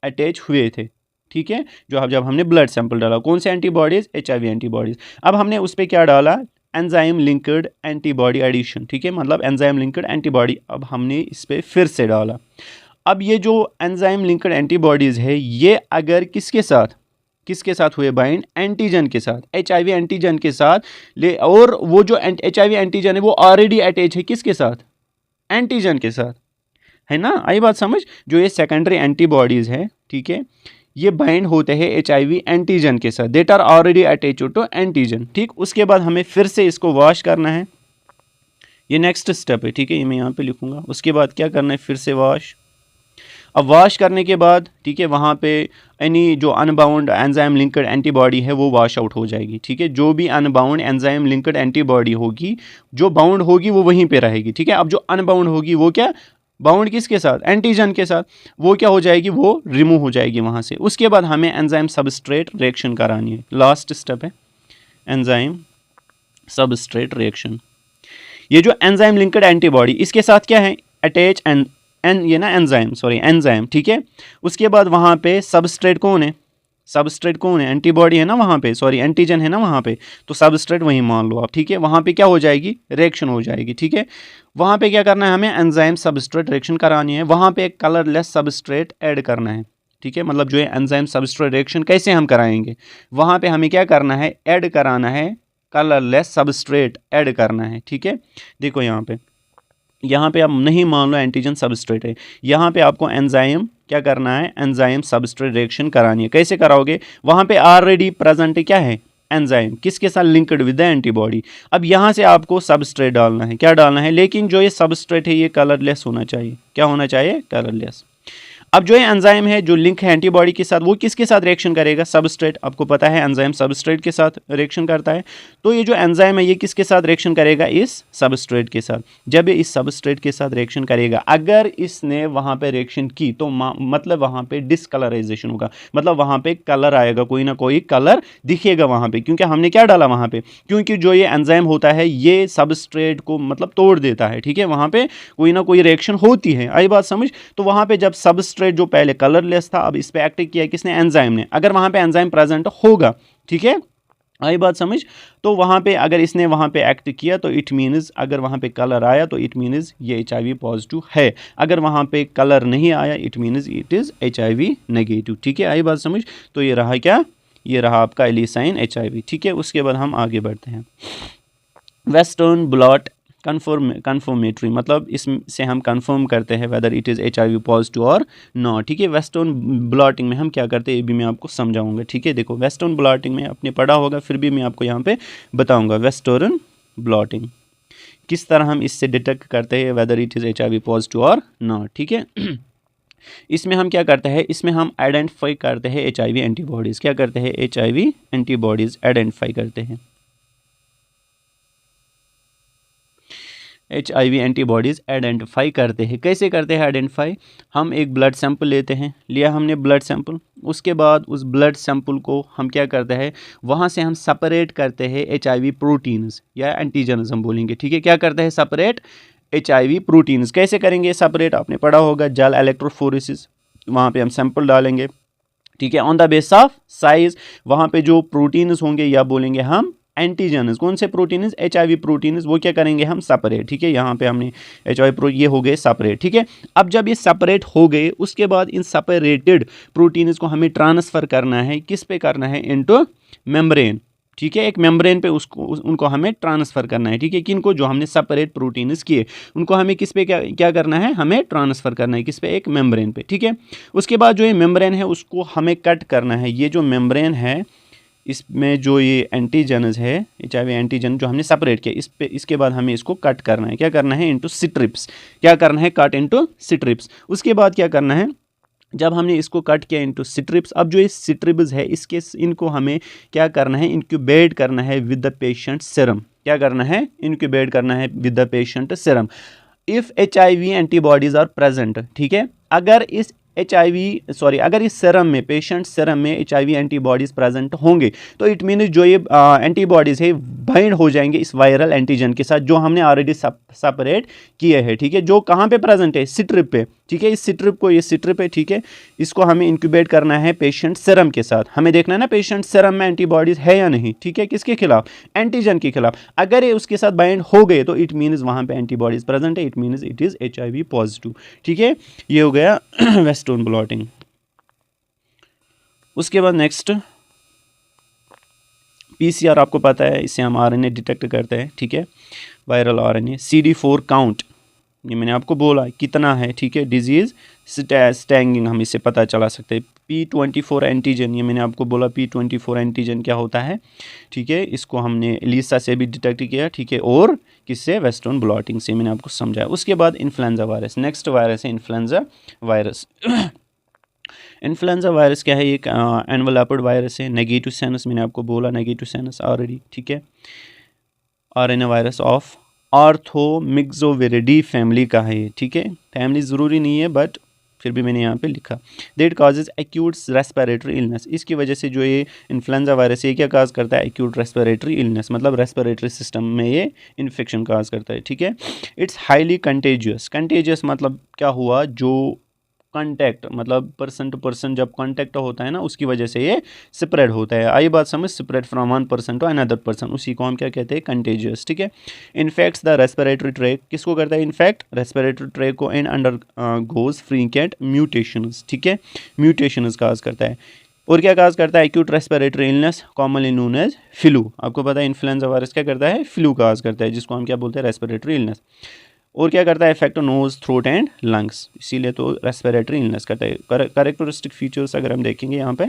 अटैच हुए थे, ठीक है, जब हमने ब्लड सैंपल डाला। कौन से एंटीबॉडीज़? HIV antibodies. अब हमने उस पर क्या डाला? एंजाइम लिंक्ड एंटीबॉडी एडिशन, ठीक है, मतलब एंजाइम लिंक्ड एंटीबॉडी। अब हमने इस पर फिर से डाला। अब ये जो एंजाइम लिंक्ड एंटीबॉडीज़ है, ये अगर किसके साथ हुए बाइंड? एंटीजन के साथ, HIV एंटीजन के साथ और वो जो HIV एंटीजन है वो ऑलरेडी अटैच है किसके साथ? एंटीजन के साथ, है ना। आई बात समझ? जो ये सेकेंडरी एंटीबॉडीज़ है, ठीक है, ये बाइंड होते हैं HIV एंटीजन के साथ, that are already attach to antigen, ठीक। उसके बाद हमें फिर से इसको वॉश करना है, ये नेक्स्ट स्टेप है, ठीक है, ये मैं यहाँ पे लिखूंगा। उसके बाद क्या करना है? फिर से वॉश। अब वॉश करने के बाद, ठीक है, वहाँ पे एनी जो अनबाउंड एंजाइम लिंक्ड एंटीबॉडी है वो वॉश आउट हो जाएगी, ठीक है। जो भी अनबाउंड एंजाइम लिंक्ड एंटीबॉडी होगी, जो बाउंड होगी वो वहीं पे रहेगी, ठीक है। अब जो अनबाउंड होगी वो क्या? बाउंड किसके साथ? एंटीजन के साथ, वो क्या हो जाएगी? वो रिमूव हो जाएगी वहाँ से। उसके बाद हमें एंजाइम सबस्ट्रेट रिएक्शन करानी है, लास्ट स्टेप है एंजाइम सबस्ट्रेट रिएक्शन। ये जो एंजाइम लिंक्ड एंटीबॉडी, इसके साथ क्या है? अटैच ये ना एंजाइम, ठीक है। उसके बाद वहाँ पे सबस्ट्रेट कौन है? एंटीबॉडी है ना वहाँ पे, एंटीजन है ना वहाँ पे, तो सबस्ट्रेट वहीं मान लो आप, ठीक है। वहाँ पे क्या हो जाएगी? रिएक्शन हो जाएगी, ठीक है। वहाँ पे क्या करना है? हमें एंजाइम सबस्ट्रेट रिएक्शन करानी है। वहाँ पे एक कलरलेस सबस्ट्रेट ऐड करना है, ठीक है। मतलब जो है एंजाइम सबस्ट्रेट रिएक्शन कैसे हम कराएंगे? वहाँ पे हमें क्या करना है? ऐड कराना है कलरलेस सबस्ट्रेट, ऐड करना है, ठीक है। देखो यहाँ पे आप नहीं मान लो एंटीजन सबस्ट्रेट है, यहाँ पे आपको एंजाइम क्या करना है? एंजाइम सबस्ट्रेट रिएक्शन करानी है। कैसे कराओगे? वहाँ पे ऑलरेडी प्रेजेंट क्या है? एंजाइम, किसके साथ? Linked with the antibody. अब यहाँ से आपको सबस्ट्रेट डालना है, क्या डालना है? लेकिन जो ये सबस्ट्रेट है ये कलरलेस होना चाहिए। क्या होना चाहिए? कलरलेस। अब जो ये एंजाइम है जो लिंक है एंटीबॉडी के साथ, वो किसके साथ रिएक्शन करेगा? सबस्ट्रेट। आपको पता है एंजाइम सबस्ट्रेट के साथ रिएक्शन करता है। तो ये जो एंजाइम है ये किसके साथ रिएक्शन करेगा? इस सबस्ट्रेट के साथ। जब ये इस सबस्ट्रेट के साथ रिएक्शन करेगा, अगर इसने वहां पे रिएक्शन की तो मतलब वहां पे डिसकलराइजेशन होगा, मतलब वहां पे कलर आएगा, कोई ना कोई कलर दिखेगा वहां पे। क्योंकि हमने क्या डाला वहां पे? क्योंकि जो ये एंजाइम होता है ये सबस्ट्रेट को मतलब तोड़ देता है, ठीक है। वहां पे कोई ना कोई रिएक्शन होती है, आई बात समझ? तो वहां पे जब सबस्ट्रेट जो पहले कलरलेस था, अब इस पे एक्ट किया किसने? एंजाइम ने। अगर वहां पे एंजाइम प्रेजेंट होगा, ठीक है, आई बात समझ? तो वहां पे अगर इसने वहां पे एक्ट किया तो इट मीन्स, अगर वहां पे कलर आया तो इट मीन्स ये HIV पॉजिटिव है। अगर वहां पे कलर नहीं आया it means it is HIV negative, ठीक है, आई बात समझ? तो ये रहा क्या? ये रहा आपका एलिसाइन HIV, ठीक है। उसके बाद हम आगे बढ़ते हैं। वेस्टर्न ब्लॉट कन्फर्मेटरी, मतलब इससे हम कंफर्म करते हैं whether it is HIV positive और नॉट, ठीक है। वेस्टर्न ब्लॉटिंग में हम क्या करते हैं ये भी मैं आपको समझाऊंगा, ठीक है। देखो वेस्टर्न ब्लॉटिंग में आपने पढ़ा होगा, फिर भी मैं आपको यहाँ पे बताऊंगा वेस्टर्न ब्लॉटिंग किस तरह हम इससे डिटेक्ट करते हैं whether it is HIV positive और नॉट, ठीक है। इसमें हम क्या करते हैं? इसमें हम आइडेंटिफाई करते हैं HIV एंटीबॉडीज़। क्या करते हैं? HIV एंटीबॉडीज़ आइडेंटिफाई करते हैं। HIV एंटीबॉडीज़ आइडेंटिफाई करते हैं। कैसे करते हैं आइडेंटिफाई? हम एक ब्लड सैंपल लेते हैं, लिया हमने ब्लड सैंपल, उसके बाद उस ब्लड सैंपल को हम क्या करते हैं? वहाँ से हम सेपरेट करते हैं HIV प्रोटीन्स या एंटीजन्स हम बोलेंगे, ठीक है। क्या करते हैं? Separate HIV proteins. कैसे करेंगे सेपरेट? आपने पढ़ा होगा जेल इलेक्ट्रोफोरेसिस। वहाँ पे हम सैंपल डालेंगे, ठीक है, on the base of size. वहाँ पे जो प्रोटीन्स होंगे या बोलेंगे हम एंटीजन्स, कौन से प्रोटीन्स? HIV प्रोटीन्स, वो क्या करेंगे हम? सेपरेट, ठीक है। यहाँ पे हमने HIV प्रो ये हो गए सेपरेट, ठीक है। अब जब ये सेपरेट हो गए उसके बाद इन सेपरेटेड प्रोटीन्स को हमें ट्रांसफ़र करना है, किस पे करना है? इनटू मेम्ब्रेन, ठीक है। एक मेम्ब्रेन पे उनको हमें ट्रांसफ़र करना है, ठीक है। किनको? जो हमने सेपरेट प्रोटीन्स किए उनको हमें किस पे क्या करना है? हमें ट्रांसफ़र करना है, किस पे? एक मेम्ब्रेन पे, ठीक है। उसके बाद जो ये मेम्ब्रेन है उसको हमें कट करना है। ये जो मेम्ब्रेन है इसमें जो ये एंटीजन्स है HIV एंटीजन जो हमने सेपरेट किया, इस पे इसके बाद हमें इसको कट करना है। क्या करना है? Into strips. क्या करना है? Cut into strips. उसके बाद क्या करना है? जब हमने इसको कट किया इनटू स्ट्रिप्स, अब जो ये स्ट्रिप्स है इनको हमें क्या करना है? इंक्यूबेट करना है विद द पेशेंट सीरम। क्या करना है? इंक्यूबेट करना है with the patient serum. If HIV antibodies are present, ठीक है। अगर अगर इस सीरम में, पेशेंट सीरम में HIV एंटीबॉडीज प्रेजेंट होंगे तो इट मीन जो ये एंटीबॉडीज है बाइंड हो जाएंगे इस वायरल एंटीजन के साथ जो हमने ऑलरेडी सेपरेट किए हैं, ठीक है। जो कहाँ पे प्रेजेंट है? स्ट्रिप पे, ठीक है। इस स्ट्रिप को, ये स्ट्रिप है, ठीक है, इसको हमें इंक्यूबेट करना है पेशेंट सीरम के साथ। हमें देखना है ना पेशेंट सीरम में एंटीबॉडीज है या नहीं, ठीक है। किसके खिलाफ? एंटीजन के खिलाफ। अगर ये उसके साथ बाइंड हो गए तो इट मीन्स वहाँ पे एंटीबॉडीज प्रेजेंट है, it means it is HIV positive, ठीक है। ये हो गया वेस्टर्न ब्लॉटिंग। उसके बाद नेक्स्ट PCR, आपको पता है इससे हम RNA डिटेक्ट करते हैं, ठीक है, वायरल RNA। CD4 काउंट, ये मैंने आपको बोला कितना है, ठीक है। डिजीज़ स्टैंगिंग हम इससे पता चला सकते हैं। P24 एंटीजन, ये मैंने आपको बोला P24 एंटीजन क्या होता है, ठीक है। इसको हमने एलिसा से भी डिटेक्ट किया, ठीक है, और किससे? वेस्टर्न ब्लॉटिंग से, मैंने आपको समझाया। उसके बाद इन्फ्लुएंजा वायरस, नेक्स्ट वायरस है इन्फ्लुएंजा वायरस। इन्फ्लुएंजा वायरस क्या है? एक एनवेलप्ड वायरस है, नेगेटिव सेनस, मैंने आपको बोला नेगेटिव सेनस ऑलरेडी, ठीक है। RNA वायरस ऑफ ऑर्थोमिक्सोविरिडी फैमिली का है ये, ठीक है। फैमिली ज़रूरी नहीं है बट फिर भी मैंने यहाँ पे लिखा। That causes acute respiratory illness, इसकी वजह से जो ये इन्फ्लुएंजा वायरस ये क्या काज करता है? एक्यूट रेस्पिरेटरी इलनेस, मतलब रेस्पिरेटरी सिस्टम में ये इन्फेक्शन काज करता है, ठीक है। It's highly contagious. कंटेजियस मतलब क्या हुआ? जो कॉन्टैक्ट, मतलब पर्सन टू पर्सन जब कॉन्टैक्ट होता है ना उसकी वजह से ये स्प्रेड होता है। आई बात समझ? Spread from one person to another person, उसी को हम क्या कहते हैं? कंटेजियस, ठीक है। इन्फेक्ट्स द रेस्पिरेटरी ट्रैक, किसको करता है इन्फेक्ट? रेस्पिरेटरी ट्रैक को। And under goes frequent mutations, ठीक है, म्यूटेशंस काज करता है। और क्या काज करता है? Acute respiratory illness commonly known as flu. आपको पता है इन्फ्लुएंजा वायरस क्या करता है? फ्लू काज करता है, जिसको हम क्या बोलते हैं? Respiratory illness. और क्या करता है? Effect nose, throat and lungs, इसीलिए तो रेस्पिरेटरी इलनेस करता है। कैरेक्टरिस्टिक फीचर्स अगर हम देखेंगे यहाँ पे,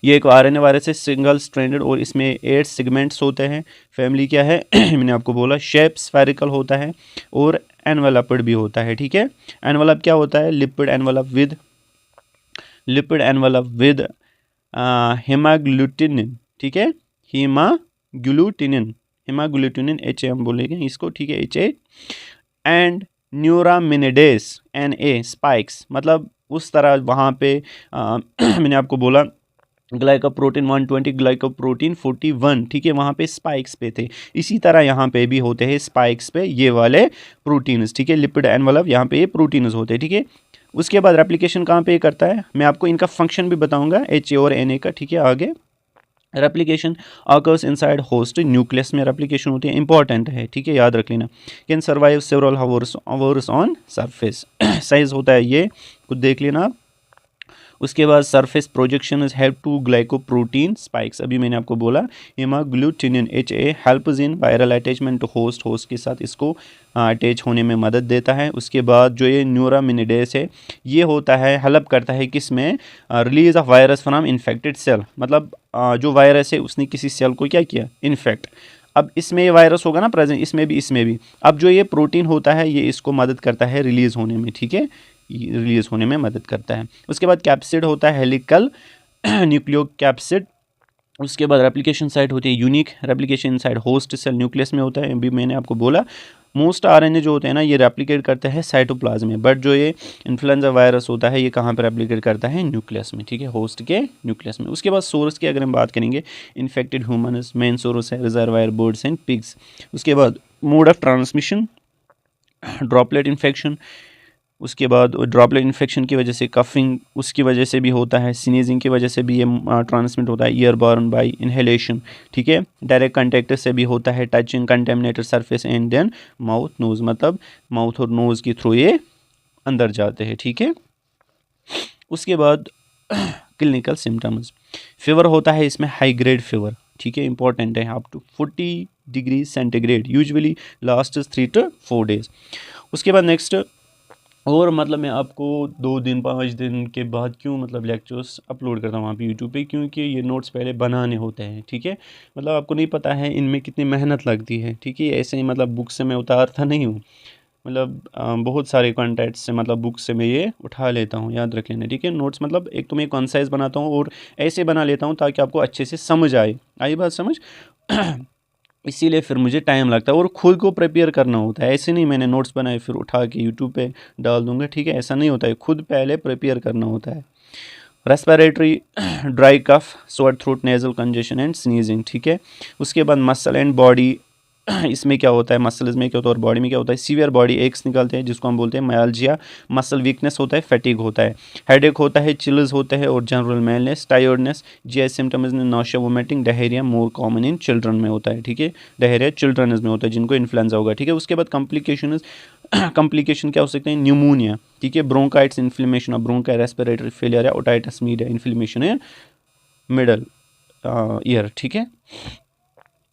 ये एक RNA वायरस है, सिंगल स्ट्रैंडेड, और इसमें 8 सेगमेंट्स होते हैं। फैमिली क्या है? मैंने आपको बोला शेप स्फेरिकल होता है और एनवेलप्ड भी होता है, ठीक है। एनवेलप क्या होता है? Lipid envelope with lipid envelope with hemagglutinin, ठीक है, हेमाग्लूटिनिन HA हम बोलेंगे इसको, ठीक है, HA एंड न्यूरामिनिडेस NA स्पाइक्स, मतलब उस तरह वहाँ पे मैंने आपको बोला ग्लाइकोप्रोटीन 120 ग्लाइकोप्रोटीन 41, ठीक है, वहाँ पे स्पाइक्स पे थे, इसी तरह यहाँ पे भी होते हैं स्पाइक्स पे ये वाले प्रोटीन्स, ठीक है, लिपिड एनवलप यहाँ पे ये प्रोटीन्स होते हैं, ठीक है। उसके बाद रेप्लिकेशन कहाँ पे करता है, मैं आपको इनका फंक्शन भी बताऊंगा HA और NA का, ठीक है। आगे replication occurs inside host nucleus में रेप्लिकेशन होती है, इंपॉर्टेंट है, ठीक है, याद रख लेना। Can survive several hours on surface size होता है ये, खुद देख लेना आप। उसके बाद surface projection is have two glycoprotein spikes, अभी मैंने आपको बोला haemagglutinin HA helps in viral attachment to host के साथ इसको अटैच होने में मदद देता है। उसके बाद जो ये न्यूरामिनिडेस है ये होता है, हेल्प करता है किस में, release of virus from infected cell, मतलब जो वायरस है उसने किसी सेल को क्या किया, इन्फेक्ट। अब इसमें ये वायरस होगा ना प्रेजेंट, इसमें भी अब जो ये प्रोटीन होता है ये इसको मदद करता है रिलीज होने में, ठीक है, रिलीज होने में मदद करता है। उसके बाद कैप्सिड होता है हेलिकल न्यूक्लियो कैप्सिड। उसके बाद रेप्लिकेशन साइट होती है unique replication site host cell nucleus में होता है, अभी मैंने आपको बोला। मोस्ट RNA जो होते हैं ना ये रेप्लिकेट करते हैं साइटोप्लाज्म में, बट जो ये इन्फ्लुएंजा वायरस होता है ये कहाँ पर रेप्लिकेट करता है, न्यूक्लियस में, ठीक है, होस्ट के न्यूक्लियस में। उसके बाद सोर्स की अगर हम बात करेंगे, इन्फेक्टेड ह्यूमन्स मेन सोर्स है, रिजर्वायर बर्ड्स एंड पिग्स। उसके बाद mode of transmission droplet infection, उसके बाद ड्रॉपलेट इन्फेक्शन की वजह से कफिंग उसकी वजह से भी होता है, स्नीजिंग की वजह से भी ये ट्रांसमिट होता है, ईयरबॉर्न बाय इनहेलेशन, ठीक है, डायरेक्ट कंटेक्ट से भी होता है, touching contaminated surface and then mouth nose, मतलब माउथ और नोज़ के थ्रू ये अंदर जाते हैं, ठीक है। उसके बाद क्लिनिकल सिम्टम्स, फीवर होता है इसमें हाई ग्रेड फीवर, ठीक है, इंपॉर्टेंट है, up to 40 degree centigrade, usually last 3 to 4 days। उसके बाद नेक्स्ट, और मतलब मैं आपको 2 दिन 5 दिन के बाद क्यों मतलब लेक्चर्स अपलोड करता हूँ वहाँ पे यूट्यूब पे, क्योंकि ये नोट्स पहले बनाने होते हैं, ठीक है, मतलब आपको नहीं पता है इनमें कितनी मेहनत लगती है, ठीक है, ऐसे ही मतलब बुक से मैं उतारता नहीं हूँ, मतलब बहुत सारे कॉन्टेंट्स से मतलब बुक से मैं ये उठा लेता हूँ, याद रख लेना, ठीक है। नोट्स मतलब एक तो मैं कॉन्साइज बनाता हूँ और ऐसे बना लेता हूँ ताकि आपको अच्छे से समझ आए, आई बात समझ इसीलिए फिर मुझे टाइम लगता है और खुद को प्रिपेयर करना होता है, ऐसे नहीं मैंने नोट्स बनाए फिर उठा के यूट्यूब पे डाल दूंगा, ठीक है, ऐसा नहीं होता है, खुद पहले प्रिपेयर करना होता है। Respiratory dry cough sore throat nasal congestion and sneezing, ठीक है। उसके बाद मसल एंड बॉडी इसमें क्या होता है, मसल्स में क्या होता है और बॉडी में क्या होता है, सीवियर बॉडी एक्स निकलते हैं जिसको हम बोलते हैं मायल्जिया, मसल वीकनेस होता है, फैटिग होता है, हेडेक होता है, चिल्स होते हैं और जनरल मेलनेस, टायर्डनेस, GI सिम्टम्स में nausea vomiting, diarrhoea more common in children में होता है, ठीक है, डायरिया चिल्ड्रन में होता है जिनको इन्फ्लुएंजा होगा, ठीक है। उसके बाद कॉम्प्लिकेशन कॉम्प्लिकेशन क्या हो सकते हैं, न्यूमोनिया, ठीक है, bronchitis inflammation of bronchi, respiratory failure या ओटाइटिस मीडिया, इन्फ्लेमेशन है मिडल ईयर, ठीक है।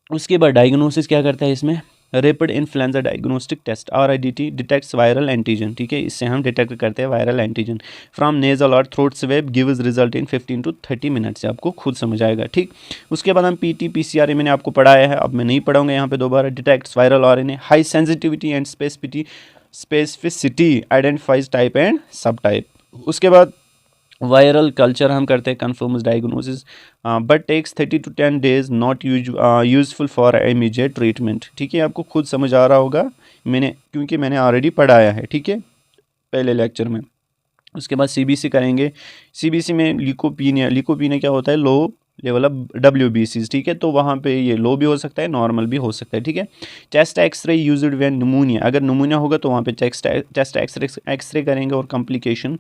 उसके बाद डायग्नोसिस क्या करता है इसमें, rapid influenza diagnostic test RIDT detects viral antigen, ठीक है, इससे हम डिटेक्ट करते हैं वायरल एंटीजन फ्रॉम नेजल और throat swab gives result in 15 to 30 minutes से, आपको खुद समझ आएगा, ठीक। उसके बाद हम PT PCR मैंने आपको पढ़ाया है, अब मैं नहीं पढ़ाऊंगा यहाँ पे दोबारा। Detects viral RNA, high sensitivity and specificity identifies type and subtype. उसके बाद वायरल कल्चर हम करते हैं, confirms diagnosis but takes 30 to 10 days, not useful for immediate treatment, ठीक है, आपको खुद समझ आ रहा होगा क्योंकि मैंने ऑलरेडी पढ़ाया है, ठीक है, पहले लेक्चर में। उसके बाद CBC करेंगे, CBC में लिकोपीनिया क्या होता है, लो लेवल ऑफ WBCs, ठीक है, तो वहाँ पे ये लो भी हो सकता है, नॉर्मल भी हो सकता है, ठीक है। Chest X-ray used when pneumonia, अगर न्यूमोनिया होगा तो वहाँ पे चेस्ट एक्सरे करेंगे और कॉम्प्लिकेशन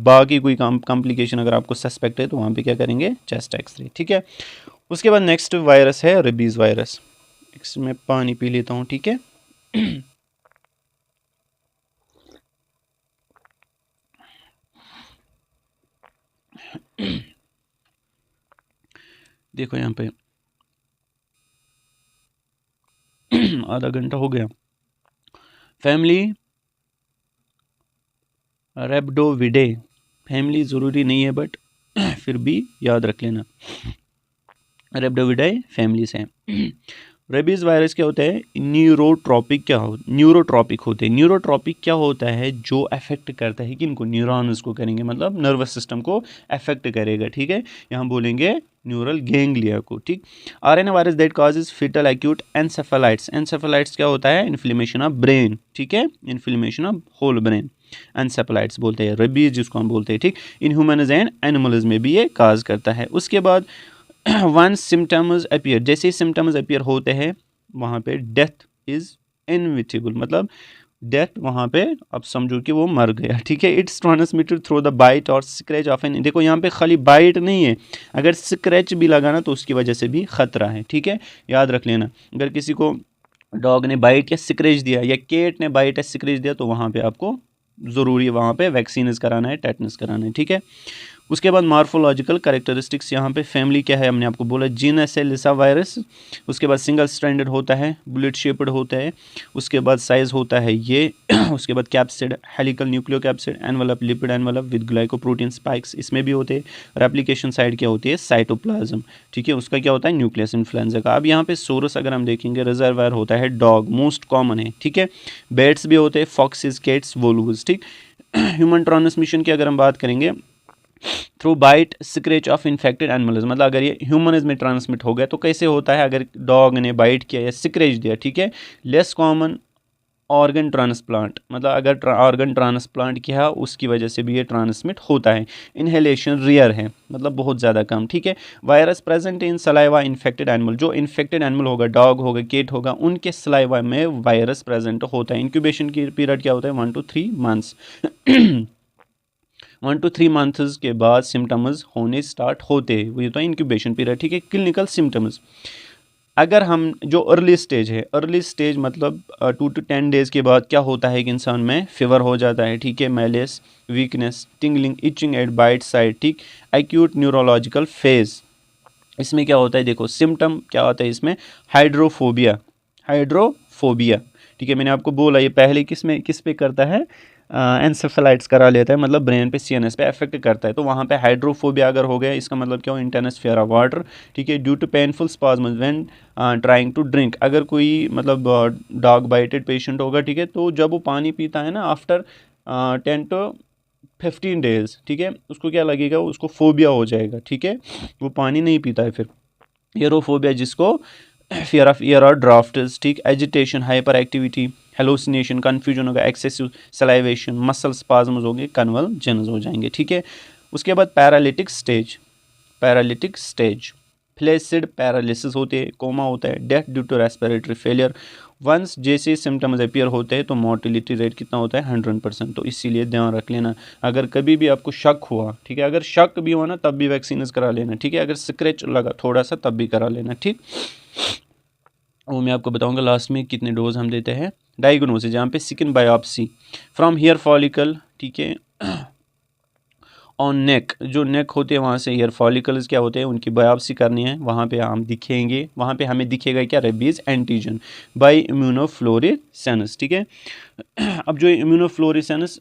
बाकी कोई कॉम्प्लिकेशन अगर आपको सस्पेक्ट है तो वहाँ पे क्या करेंगे, चेस्ट एक्सरे, ठीक है। उसके बाद नेक्स्ट वायरस है रेबीज़ वायरस, इसमें पानी पी लेता हूँ, ठीक है। देखो यहाँ पे आधा घंटा हो गया। फैमिली रेब्डोविडे, फैमिली ज़रूरी नहीं है बट फिर भी याद रख लेना, रेब्डोविडाई फैमिली से। रेबीज वायरस क्या होता है, न्यूरोट्रॉपिक होते हैं। न्यूरोट्रॉपिक क्या होता है, जो अफेक्ट करता है किनको, न्यूरॉन्स को करेंगे, मतलब नर्वस सिस्टम को अफेक्ट करेगा, ठीक है। यहाँ बोलेंगे न्यूरल गैंग्लिया को, ठीक। RNA virus that causes fatal acute encephalitis. Encephalitis क्या होता है, इन्फ्लेमेशन ऑफ ब्रेन, ठीक है, inflammation of whole brain, encephalitis बोलते हैं, रेबीज जिसको हम बोलते हैं, ठीक। इन ह्यूमन्स एंड एनिमल्स में भी ये काज करता है। उसके बाद वंस सिम्टम्स अपीयर, जैसे ही सिम्टम्स अपीयर होते हैं वहाँ पे डेथ इज इनविटेबल, मतलब डेथ वहाँ पे अब समझो कि वो मर गया, ठीक है। It's transmitted through the bite और स्क्रैच ऑफ एन, देखो यहाँ पे खाली बाइट नहीं है, अगर स्क्रैच भी लगाना तो उसकी वजह से भी खतरा है, ठीक है, याद रख लेना। अगर किसी को डॉग ने बाइट या स्क्रैच दिया या केट ने बाइट या स्क्रैच दिया तो वहाँ पे आपको ज़रूरी वहाँ पे वैक्सीन कराना है, टेटनस कराना है, ठीक है। उसके बाद मार्फोलॉजिकल कैरेक्टरिस्टिक्स, यहाँ पे फैमिली क्या है हमने आपको बोला, जीनस है लिसा वायरस। उसके बाद सिंगल स्ट्रैंडेड होता है, बुलेट शेप्ड होता है। उसके बाद साइज होता है ये उसके बाद capsid, helical nucleo capsid, envelope, lipid envelope with glycoprotein spikes, इसमें भी होते हैं। रेप्लिकेशन साइड क्या होती है, साइटोप्लाज्म, ठीक है, उसका क्या होता है, न्यूक्लियस इन्फ्लुएंजा का। अब यहाँ पे सोरस अगर हम देखेंगे, रिजर्वायर होता है डॉग, मोस्ट कॉमन है, ठीक है। बैट्स भी होते हैं, फॉक्सिस, कैट्स, वोल्वस, ठीक। ह्यूमन ट्रांसमिशन की अगर हम बात करेंगे, through bite scratch of infected animals, मतलब अगर ये ह्यूमन में ट्रांसमिट हो गया तो कैसे होता है, अगर डॉग ने बाइट किया या स्क्रैच दिया, ठीक है। लेस कॉमन ऑर्गन ट्रांसप्लांट, मतलब अगर ऑर्गन ट्रांसप्लांट किया उसकी वजह से भी ये ट्रांसमिट होता है। इनहेलेशन रेयर है, मतलब बहुत ज़्यादा कम, ठीक है। Virus present in saliva infected animal, जो इन्फेक्टेड एनिमल होगा, डॉग होगा, केट होगा, उनके सलाइवा में वायरस प्रेजेंट होता है। इंक्यूबेशन की पीरियड क्या होता है, 1 to 3 months 1 to 3 मंथ्स के बाद सिम्टम्स होने स्टार्ट होते हैं, वो तो इंक्यूबेशन पीरियड, ठीक है। क्लिनिकल सिम्टम्स, अगर हम जो अर्ली स्टेज है, अर्ली स्टेज मतलब 2 to 10 डेज़ के बाद क्या होता है कि इंसान में फीवर हो जाता है, ठीक है, malaise, weakness, tingling, itching at bite side, ठीक। एक्यूट न्यूरोलॉजिकल फेज, इसमें क्या होता है, देखो सिम्टम क्या होता है इसमें, हाइड्रोफोबिया, हाइड्रोफोबिया, ठीक है। मैंने आपको बोला ये पहले किस पे करता है, एनसेफेलाइटिस करा लेता है, मतलब ब्रेन पे, सीएनएस पे अफेक्ट करता है, तो वहाँ पे हाइड्रोफोबिया अगर हो गया, इसका मतलब क्या हो, इंटेंस फियर ऑफ वाटर, ठीक है। Due to painful spasms when trying to drink, अगर कोई मतलब डॉग बाइटेड पेशेंट होगा, ठीक है, तो जब वो पानी पीता है ना, आफ्टर 10 to 15 डेज, ठीक है, उसको क्या लगेगा, उसको फोबिया हो जाएगा, ठीक है, वो पानी नहीं पीता है फिर। एयरोफोबिया जिसको फियर ऑफ एयर और ड्राफ्ट, ठीक। Agitation, hyper activity, hallucination, confusion होगा, एक्सेसिव सलाइवेशन, मसल स्पाज्म्स होंगे, कन्वल्जन्स हो जाएंगे, ठीक है। उसके बाद पैरालिटिक स्टेज, फ्लैसिड पैरालिसिस होते हैं, कोमा होता है, death due to respiratory failure. Once जैसे सिम्टम्स अपीयर होते हैं तो मोर्टिलिटी रेट कितना होता है, 100%, तो इसीलिए ध्यान रख लेना। अगर कभी भी आपको शक हुआ, ठीक है, अगर शक भी हुआ ना तब भी वैक्सीन करा लेना, ठीक है। अगर स्क्रैच लगा थोड़ा सा तब भी करा लेना, ठीक। वो मैं आपको बताऊंगा लास्ट में कितने डोज हम देते हैं। डायग्नोसिस, जहाँ पे skin biopsy from here follicle, ठीक है, ऑन नेक, जो नेक होते हैं वहाँ से हेयर फॉलिकल्स क्या होते हैं उनकी बायोप्सी करनी है, वहाँ पे हम दिखेंगे, वहाँ पे हमें दिखेगा क्या, रेबीज एंटीजन बाय इम्यूनोफ्लोरेसेंस, ठीक है। अब जो इम्यूनोफ्लोरेसेंस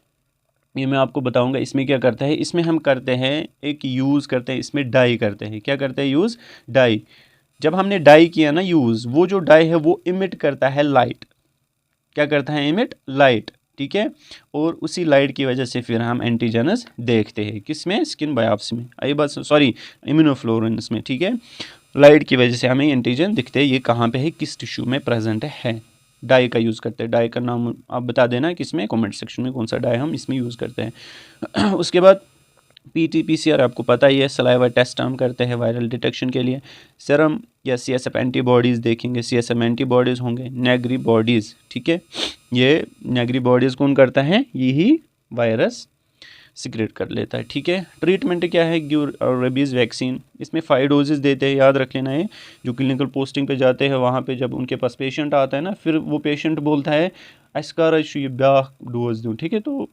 ये मैं आपको बताऊंगा, इसमें क्या करता है, इसमें हम करते हैं एक यूज़ करते हैं, इसमें डाई करते हैं, क्या करते हैं, यूज़ डाई। जब हमने डाई किया ना यूज़, वो जो डाई है वो इमिट करता है लाइट, क्या करता है, इमिट लाइट, ठीक है। और उसी लाइट की वजह से फिर हम एंटीजेनस देखते हैं, किस में, स्किन बायोप्सी में, आई बात, सॉरी इम्यूनोफ्लोरेसेंस में, ठीक है। लाइट की वजह से हमें एंटीजन दिखते हैं, ये कहाँ पे है, किस टिश्यू में प्रेजेंट है। डाई का यूज़ करते हैं, डाई का नाम आप बता देना किसमें, कमेंट सेक्शन में कौन सा डाई हम इसमें यूज़ करते हैं। उसके बाद पीटीपीसीआर आपको पता ही है, सलाइवा टेस्ट हम करते हैं वायरल डिटेक्शन के लिए। सीरम या सीएसएफ एंटीबॉडीज़ देखेंगे, सीएसएफ एंटीबॉडीज़ होंगे, नेगरी बॉडीज़, ठीक है। ये नेगरी बॉडीज़ कौन करता है, यही वायरस सिक्रेट कर लेता है, ठीक है। ट्रीटमेंट क्या है, गिव रेबीज़ वैक्सीन, इसमें 5 डोजेज़ देते हैं, याद रख लेना है। जो क्लिनिकल पोस्टिंग पे जाते हैं वहाँ पे जब उनके पास पेशेंट आता है ना, फिर वो पेशेंट बोलता है अस्कार ये ब्याह डोज दूँ, ठीक है, तो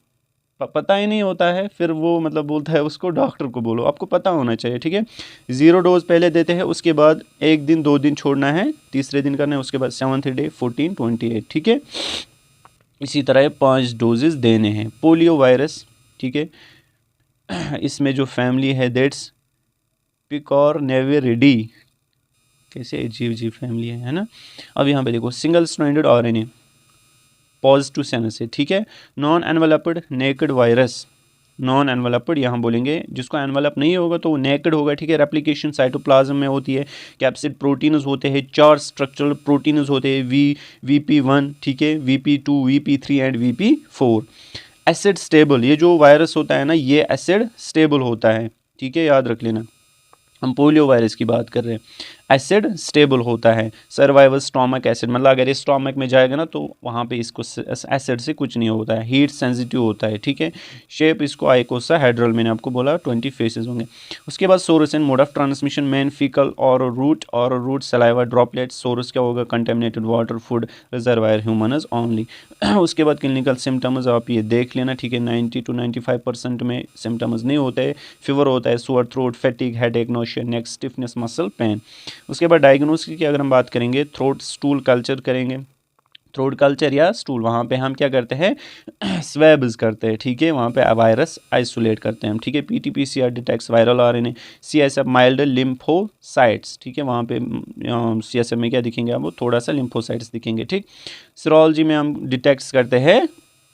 पता ही नहीं होता है, फिर वो मतलब बोलता है उसको डॉक्टर को बोलो, आपको पता होना चाहिए, ठीक है। 0 डोज पहले देते हैं, उसके बाद 1 दिन 2 दिन छोड़ना है, तीसरे दिन करना है, उसके बाद 7th डे 14, 28, ठीक है। इसी तरह 5 डोजेज़ देने हैं। पोलियो वायरस, ठीक है, इसमें जो फैमिली है दैट्स पिकॉर्नेविरिडी, कैसे अजीब अजीब फैमिली है ना। अब यहाँ पे देखो single stranded RNA positive sense है, ठीक है। Non enveloped naked virus, non enveloped यहाँ बोलेंगे, जिसको एनवेलप नहीं होगा तो वो नेकेड होगा, ठीक है। रेप्लिकेशन साइटोप्लाज्म में होती है। कैप्सिड प्रोटीन्स होते हैं, 4 स्ट्रक्चरल प्रोटीन्स होते हैं, VP1, ठीक है, VP2, VP3 and VP4। Acid stable, ये जो वायरस होता है ना ये एसिड स्टेबल होता है, ठीक है, याद रख लेना। हम पोलियो वायरस की बात कर रहे हैं, एसिड स्टेबल होता है। सर्वाइवल स्टोमक एसिड, मतलब अगर ये स्टोमक में जाएगा ना तो वहाँ पे इसको एसिड से कुछ नहीं होता है, हीट सेंसिटिव होता है, ठीक है। शेप इसको आइकोसाहेड्रल, मैंने आपको बोला 20 फेसेस होंगे। उसके बाद source and mode of transmission man faecal और रूट सलाइवा ड्रॉपलेट। सोरस क्या होगा, contaminated water food reservoir humans only. उसके बाद क्लिनिकल सिम्टम्स आप ये देख लेना, ठीक है। 90 to 95% में सिम्टम्स नहीं होते हैं। फीवर होता है, sore throat, fatigue, headache, nausea, neck stiffness, muscle pain. उसके बाद डायग्नोसिस की अगर हम बात करेंगे, थ्रोट स्टूल कल्चर करेंगे, थ्रोट कल्चर या स्टूल, वहाँ पे हम क्या करते हैं स्वैब्स करते हैं, ठीक है, वहाँ पे वायरस आइसोलेट करते हैं हम, ठीक है। PTPCR detects viral RNA। CSF mild lymphocytes, ठीक है, वहाँ पे CSF में क्या दिखेंगे आपको, थोड़ा सा लिम्फोसाइट्स दिखेंगे, ठीक। सीरोलॉजी में हम डिटेक्ट्स करते हैं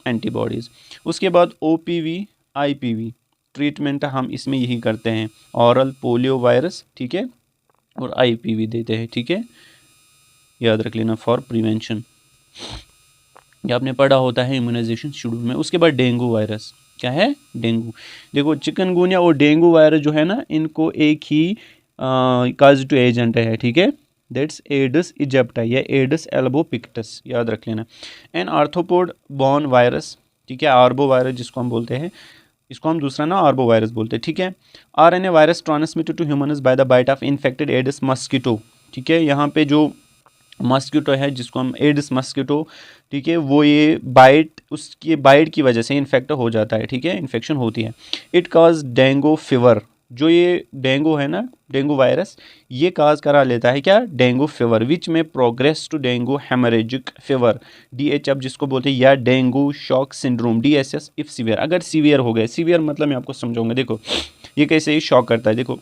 एंटीबॉडीज़। उसके बाद OPV IPV ट्रीटमेंट हम इसमें यही करते हैं, ऑरल पोलियो वायरस, ठीक है, और IPV देते हैं, ठीक है, याद रख लेना फॉर प्रिवेंशन। ये आपने पढ़ा होता है इम्यूनाइजेशन शेड्यूल में। उसके बाद डेंगू वायरस, क्या है, डेंगू। देखो चिकनगुनिया और डेंगू वायरस जो है ना, इनको एक ही कॉजेटिव एजेंट है, ठीक है, दैट्स एडिस इजिप्टाई या एडिस एल्बोपिक्टस, याद रख लेना। एंड आर्थ्रोपोड बॉर्न वायरस, ठीक है, आर्बो वायरस जिसको हम बोलते हैं, इसको हम दूसरा ना आर्बो वायरस बोलते हैं, ठीक है। RNA virus transmitted to humans by the bite of infected Aedes mosquito, ठीक है। यहाँ पे जो मस्कीटो है जिसको हम एडिस मस्कीटो, ठीक है, वो ये बाइट, उसकी बाइट की वजह से इन्फेक्ट हो जाता है, ठीक है, इन्फेक्शन होती है। इट काज डेंगू फीवर, जो ये डेंगू है ना, डेंगू वायरस, ये काज करा लेता है क्या, dengue fever, which may progress to dengue hemorrhagic fever, DHF जिसको बोलते हैं, या dengue shock syndrome, DSS if severe, अगर सीवियर हो गए। सीवियर मतलब मैं आपको समझाऊंगा, देखो ये कैसे ही शॉक करता है, देखो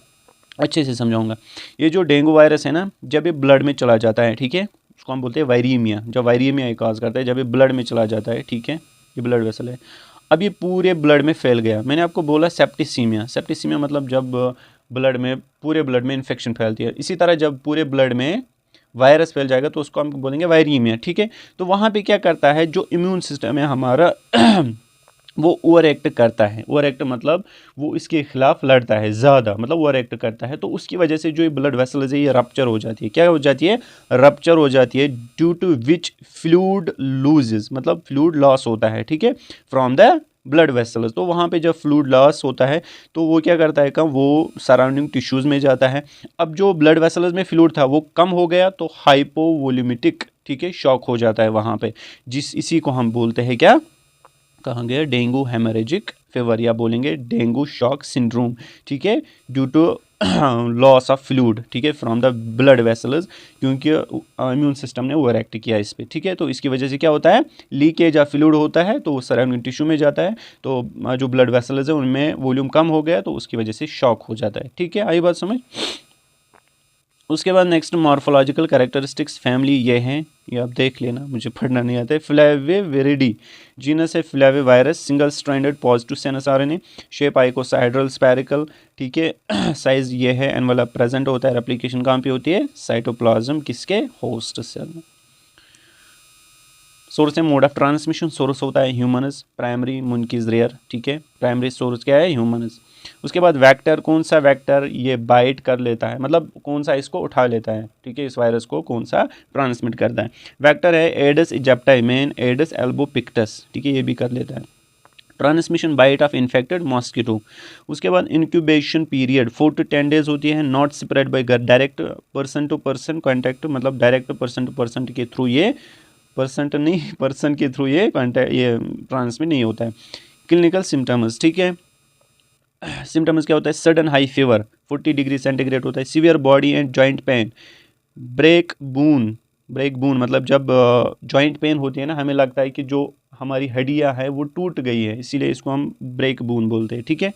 अच्छे से समझाऊंगा। ये जो डेंगू वायरस है ना, जब ये ब्लड में चला जाता है, ठीक है, उसको हम बोलते हैं वायरीमिया, जब वायरीमिया काज करता है, जब ये ब्लड में चला जाता है, ठीक है, ये ब्लड वेसल है। अब ये पूरे ब्लड में फैल गया, मैंने आपको बोला सेप्टिसीमिया, सेप्टिसीमिया मतलब जब ब्लड में, पूरे ब्लड में इन्फेक्शन फैलती है। इसी तरह जब पूरे ब्लड में वायरस फैल जाएगा तो उसको हम बोलेंगे वायरीमिया, ठीक है। तो वहाँ पे क्या करता है, जो इम्यून सिस्टम है हमारा वो ओवर एक्ट करता है। ओवर एक्ट मतलब वो इसके खिलाफ लड़ता है ज़्यादा, मतलब ओवर एक्ट करता है, तो उसकी वजह से जो ये ब्लड वेसल्स है ये रप्चर हो जाती है। क्या हो जाती है, रप्चर हो जाती है, due to which fluid loses, मतलब फ्लूइड लॉस होता है, ठीक है, फ्रॉम द ब्लड वेसल्स। तो वहाँ पे जब फ्लूइड लॉस होता है तो वो क्या करता है, कम वो सराउंडिंग टिश्यूज़ में जाता है। अब जो ब्लड वेसल्स में फ्लूइड था वो कम हो गया तो हाइपोवोल्यूमेटिक, ठीक है, शॉक हो जाता है वहाँ पे, इसी को हम बोलते हैं क्या, कहा गया, डेंगू हेमरेजिक फीवर, या बोलेंगे डेंगू शॉक सिंड्रोम, ठीक है, due to loss of fluid, ठीक है, फ्रॉम द ब्लड वेसल्स, क्योंकि इम्यून सिस्टम ने ओवर एक्ट किया इस पर, ठीक है। तो इसकी वजह से क्या होता है, लीकेज ऑफ फ्लूइड होता है, तो वो सराउंडिंग टिश्यू में जाता है, तो जो ब्लड वेसल्स है उनमें वॉल्यूम कम हो गया तो उसकी वजह से शॉक हो जाता है, ठीक है, आई बात समझ। उसके बाद नेक्स्ट मॉर्फोलॉजिकल कैरेक्टरिस्टिक्स फैमिली ये हैं, ये आप देख लेना, मुझे पढ़ना नहीं आता है। फ्लेविविरिडी जीनस है, flavivirus, single stranded positive sense RNA, shape icosahedral spherical, ठीक है, साइज ये है, एनवेलप प्रेजेंट होता है, रेप्लिकेशन कहाँ पे होती है, साइटोप्लाज्म, किसके, होस्ट सेल में। सोर्स है, मोड ऑफ ट्रांसमिशन, सोर्स होता है ह्यूमनस, प्राइमरी मुनकीज रेयर, ठीक है, प्राइमरी सोर्स क्या है, ह्यूमनस। उसके बाद वेक्टर, कौन सा वेक्टर ये बाइट कर लेता है, मतलब कौन सा इसको उठा लेता है, ठीक है, इस वायरस को कौन सा ट्रांसमिट करता है। वेक्टर है Aedes aegypti main, Aedes albopictus, ठीक है, ये भी कर लेता है। Transmission bite of infected mosquito. उसके बाद इंक्यूबेशन पीरियड 4 to 10 डेज होती है, not spread by direct person to person contact, मतलब डायरेक्ट पर्सन टू पर्सन के थ्रू ये पर्सन के थ्रू ये कॉन्टैक्ट, ये ट्रांसमिट नहीं होता है। क्लिनिकल सिम्टम्स, ठीक है, सिम्टम्स क्या होता है, sudden high fever 40 degree centigrade होता है, severe body and joint pain, break bone मतलब जब जॉइंट पेन होती है ना, हमें लगता है कि जो हमारी हड्डियां है वो टूट गई है, इसीलिए इसको हम ब्रेक बून बोलते हैं, ठीक है।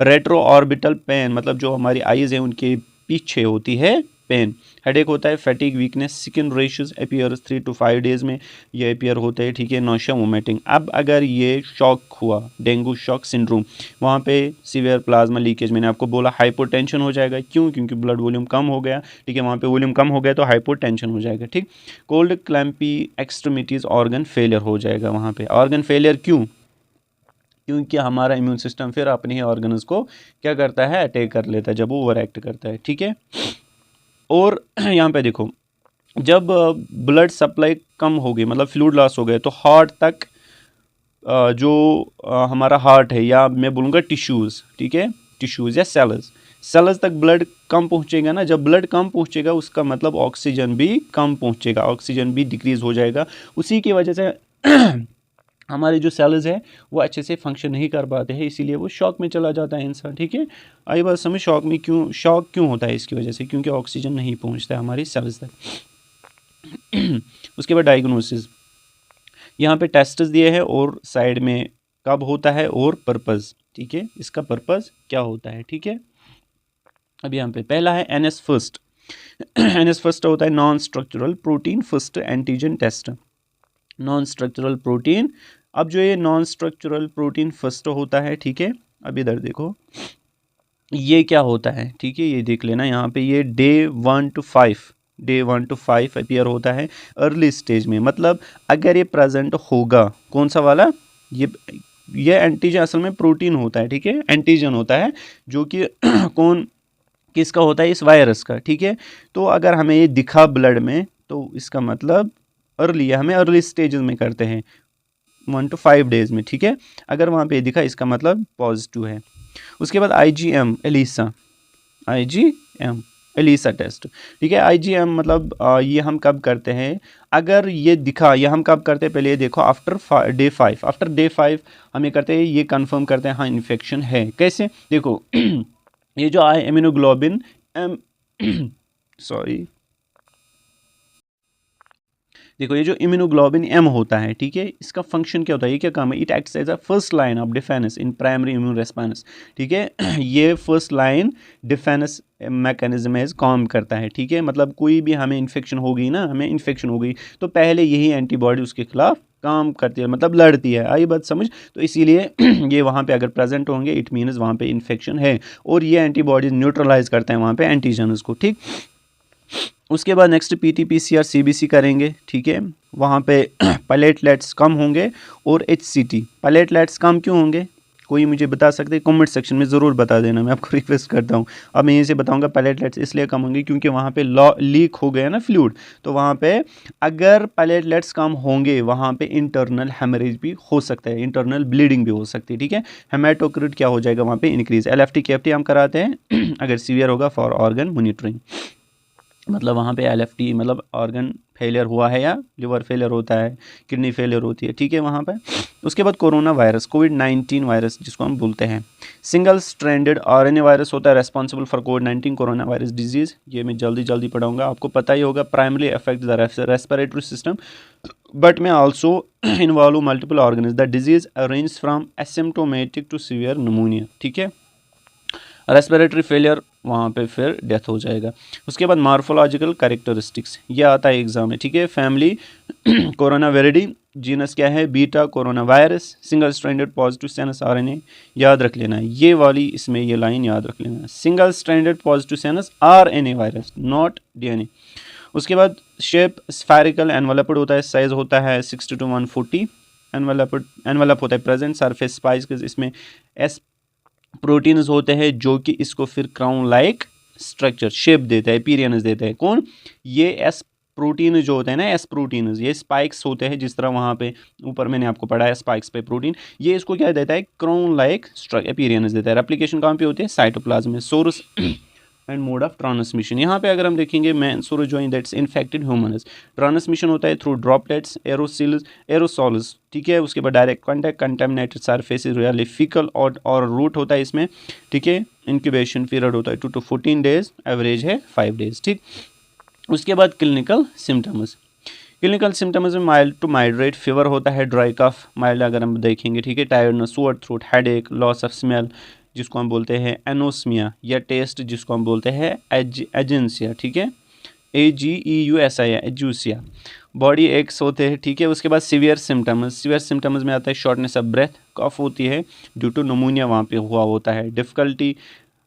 रेट्रो ऑर्बिटल पेन मतलब जो हमारी आईज है उनके पीछे होती है पेन, हेडेक होता है, फैटिक, weakness, skin rashes appears 3 to 5 days में ये अपीयर होते हैं, ठीक है, नौशिया, वोमिटिंग। अब अगर ये शॉक हुआ, डेंगू शॉक सिंड्रोम, वहाँ पे सीवियर प्लाज्मा लीकेज, मैंने आपको बोला हाइपोटेंशन हो जाएगा, क्यों, क्योंकि ब्लड वॉल्यूम कम हो गया, ठीक है, वहाँ पे वॉल्यूम कम हो गया तो हाइपोटेंशन हो जाएगा, ठीक। कोल्ड क्लैम्पी एक्सट्रीमिटीज़, ऑर्गन फेलियर हो जाएगा वहाँ पे। ऑर्गन फेलियर क्यों, क्योंकि हमारा इम्यून सिस्टम फिर अपने ही ऑर्गन्स को क्या करता है, अटैक कर लेता है जब वो ओवर एक्ट करता है, ठीक है। और यहाँ पे देखो, जब ब्लड सप्लाई कम हो गई, मतलब फ्लूइड लॉस हो गया, तो हार्ट तक जो हमारा हार्ट है, या मैं बोलूँगा टिश्यूज़, ठीक है, टिश्यूज़ या सेल्स तक ब्लड कम पहुँचेगा ना। जब ब्लड कम पहुँचेगा उसका मतलब ऑक्सीजन भी कम पहुँचेगा, ऑक्सीजन भी डिक्रीज़ हो जाएगा। उसी की वजह से हमारे जो सेल्स है वो अच्छे से फंक्शन नहीं कर पाते हैं, इसीलिए वो शॉक में चला जाता है इंसान, ठीक है। आई बात समझ, शॉक क्यों होता है इसकी वजह से, क्योंकि ऑक्सीजन नहीं पहुँचता है हमारी सेल्स तक। उसके बाद डायग्नोसिस, यहाँ पे टेस्ट्स दिए हैं और साइड में कब होता है और पर्पज़, ठीक है, इसका पर्पज़ क्या होता है, ठीक है। अब यहाँ पे पहला है NS फर्स्ट। NS फर्स्ट होता है non structural protein first antigen test, non structural protein. अब जो ये नॉन स्ट्रक्चरल प्रोटीन फर्स्ट होता है, ठीक है, अब इधर देखो ये क्या होता है, ठीक है, ये देख लेना यहाँ पे, ये डे 1 to 5 अपीयर होता है अर्ली स्टेज में। मतलब अगर ये प्रेजेंट होगा, कौन सा वाला, ये एंटीजन असल में प्रोटीन होता है, ठीक है, एंटीजन होता है जो कि कौन किसका होता है, इस वायरस का, ठीक है। तो अगर हमें ये दिखा ब्लड में तो इसका मतलब अर्ली है, हमें अर्ली स्टेजेस में करते हैं 1 to 5 डेज में, ठीक है। अगर वहाँ पे दिखा इसका मतलब पॉजिटिव है। उसके बाद IgM एलिसा टेस्ट, ठीक है। IgM मतलब ये हम कब करते हैं, अगर ये दिखा, ये हम कब करते हैं, पहले ये देखो, आफ्टर डे 5 हमें करते हैं, ये कंफर्म करते हैं हाँ इन्फेक्शन है। कैसे, देखो ये जो इम्यूनोग्लोबिन सॉरी देखो, ये जो इम्यूनोग्लोबिन M होता है, ठीक है, इसका फंक्शन क्या होता है, ये क्या काम है, it acts as a first line of defense in primary immune response, ठीक है। ये first line defense mechanism as काम करता है, ठीक है। मतलब कोई भी हमें इन्फेक्शन हो गई ना, हमें इन्फेक्शन हो गई तो पहले यही एंटीबॉडी उसके खिलाफ काम करती है, मतलब लड़ती है, आई बात समझ। तो इसीलिए ये वहाँ पे अगर प्रेजेंट होंगे इट मीन्स वहाँ पे इन्फेक्शन है, और ये एंटीबॉडीज न्यूट्रलाइज करते हैं वहाँ पे एंटीजन्स को, ठीक। उसके बाद नेक्स्ट PT-PCR CBC करेंगे, ठीक है। वहाँ पे प्लेटलेट्स कम होंगे और HCT, प्लेटलेट्स कम क्यों होंगे, कोई मुझे बता सकते हैं, कमेंट सेक्शन में ज़रूर बता देना, मैं आपको रिक्वेस्ट करता हूँ। अब मैं यहीं से बताऊँगा प्लेटलेट्स इसलिए कम होंगे क्योंकि वहाँ पे लीक हो गया ना फ्लूइड, तो वहाँ पे अगर प्लेटलेट्स कम होंगे वहाँ पे इंटरनल हेमरेज भी हो सकता है, इंटरनल ब्लीडिंग भी हो सकती है, ठीक है। हेमाटोक्रिट क्या हो जाएगा वहाँ पे इंक्रीज। LFT KFT हम कराते हैं अगर सीवियर होगा फॉर ऑर्गन मॉनिटरिंग, मतलब वहाँ पे LFT मतलब ऑर्गन फेलियर हुआ है या लिवर फेलियर होता है, किडनी फेलियर होती है, ठीक है, वहाँ पे। उसके बाद कोरोना वायरस, कोविड-19 वायरस जिसको हम बोलते हैं, सिंगल स्ट्रैंडेड RNA वायरस होता है responsible for covid corona virus disease. ये मैं जल्दी पढ़ाऊँगा, आपको पता ही होगा, primary affect the respiratory system but may also involve multiple organs. The disease ranges from asymptomatic to severe pneumonia, ठीक है। रेस्पिरेटरी फेलियर वहाँ पे फिर डेथ हो जाएगा। उसके बाद मार्फोलॉजिकल कैरेक्टरिस्टिक्स, ये आता है एग्जाम में, ठीक है। फैमिली कोरोना वेरिडी, जीनस क्या है, beta corona virus, single stranded positive sense RNA, याद रख लेना है ये वाली, इसमें ये लाइन याद रख लेना, single stranded positive sense RNA virus, not DNA। उसके बाद शेप स्फेरिकल एनवलप्ड होता है, साइज होता है 60 to 140, एनवलप होता है प्रेजेंट, सरफेस स्पाइक, इसमें एस प्रोटीन्स होते हैं जो कि इसको फिर क्राउन लाइक स्ट्रक्चर शेप देता है, अपीयरेंस देता है, कौन, ये एस प्रोटीन जो होते हैं ना, एस प्रोटीन्स, ये स्पाइक्स होते हैं, जिस तरह वहाँ पे ऊपर मैंने आपको पढ़ाया स्पाइक्स पे प्रोटीन, ये इसको क्या देता है, क्राउन लाइक अपीयरेंस देता है। रेप्लिकेशन कहाँ पे होती है, साइटोप्लाज्म में। Source and mode of transmission, यहाँ पे अगर हम देखेंगे मैन सोरोजोइन दैट्स इन्फेक्टेड ह्यूमन्स, ट्रांसमिशन होता है थ्रू ड्रॉपलेट्स, एरोसॉल्स, ठीक है। उसके बाद direct contact, contaminated surfaces, really faecal और रूट होता है इसमें, ठीक है। इंक्यूबेशन पीरियड होता है 2 to 14 डेज, एवरेज है 5 डेज, ठीक। उसके बाद क्लिनिकल सिम्टम्स में माइल्ड टू मॉडरेट फीवर होता है, ड्राई कफ माइल्ड अगर हम देखेंगे, ठीक है। Tiredness, sore throat, headache, loss of smell जिसको हम बोलते हैं एनोस्मिया, या टेस्ट जिसको हम बोलते हैं एजेंसिया, ठीक है। AGEUSIA एजूसिया, बॉडी एक्स होते हैं, ठीक है। उसके बाद सीवियर सिम्टम्स में आता है शॉर्टनेस ऑफ ब्रेथ, कफ होती है ड्यू टू नमूनिया वहाँ पे हुआ होता है, डिफ़िकल्टी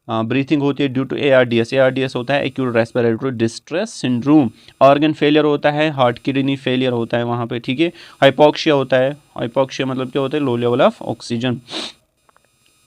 ब्रीथिंग होती है ड्यू टू ARDS होता है acute respiratory distress syndrome, organ failure होता है, हार्ट किडनी फेलियर होता है वहाँ पे, ठीक है। हाइपोक्सिया होता है, हाइपोक्सिया मतलब क्या होता है, लो लेवल ऑफ ऑक्सीजन,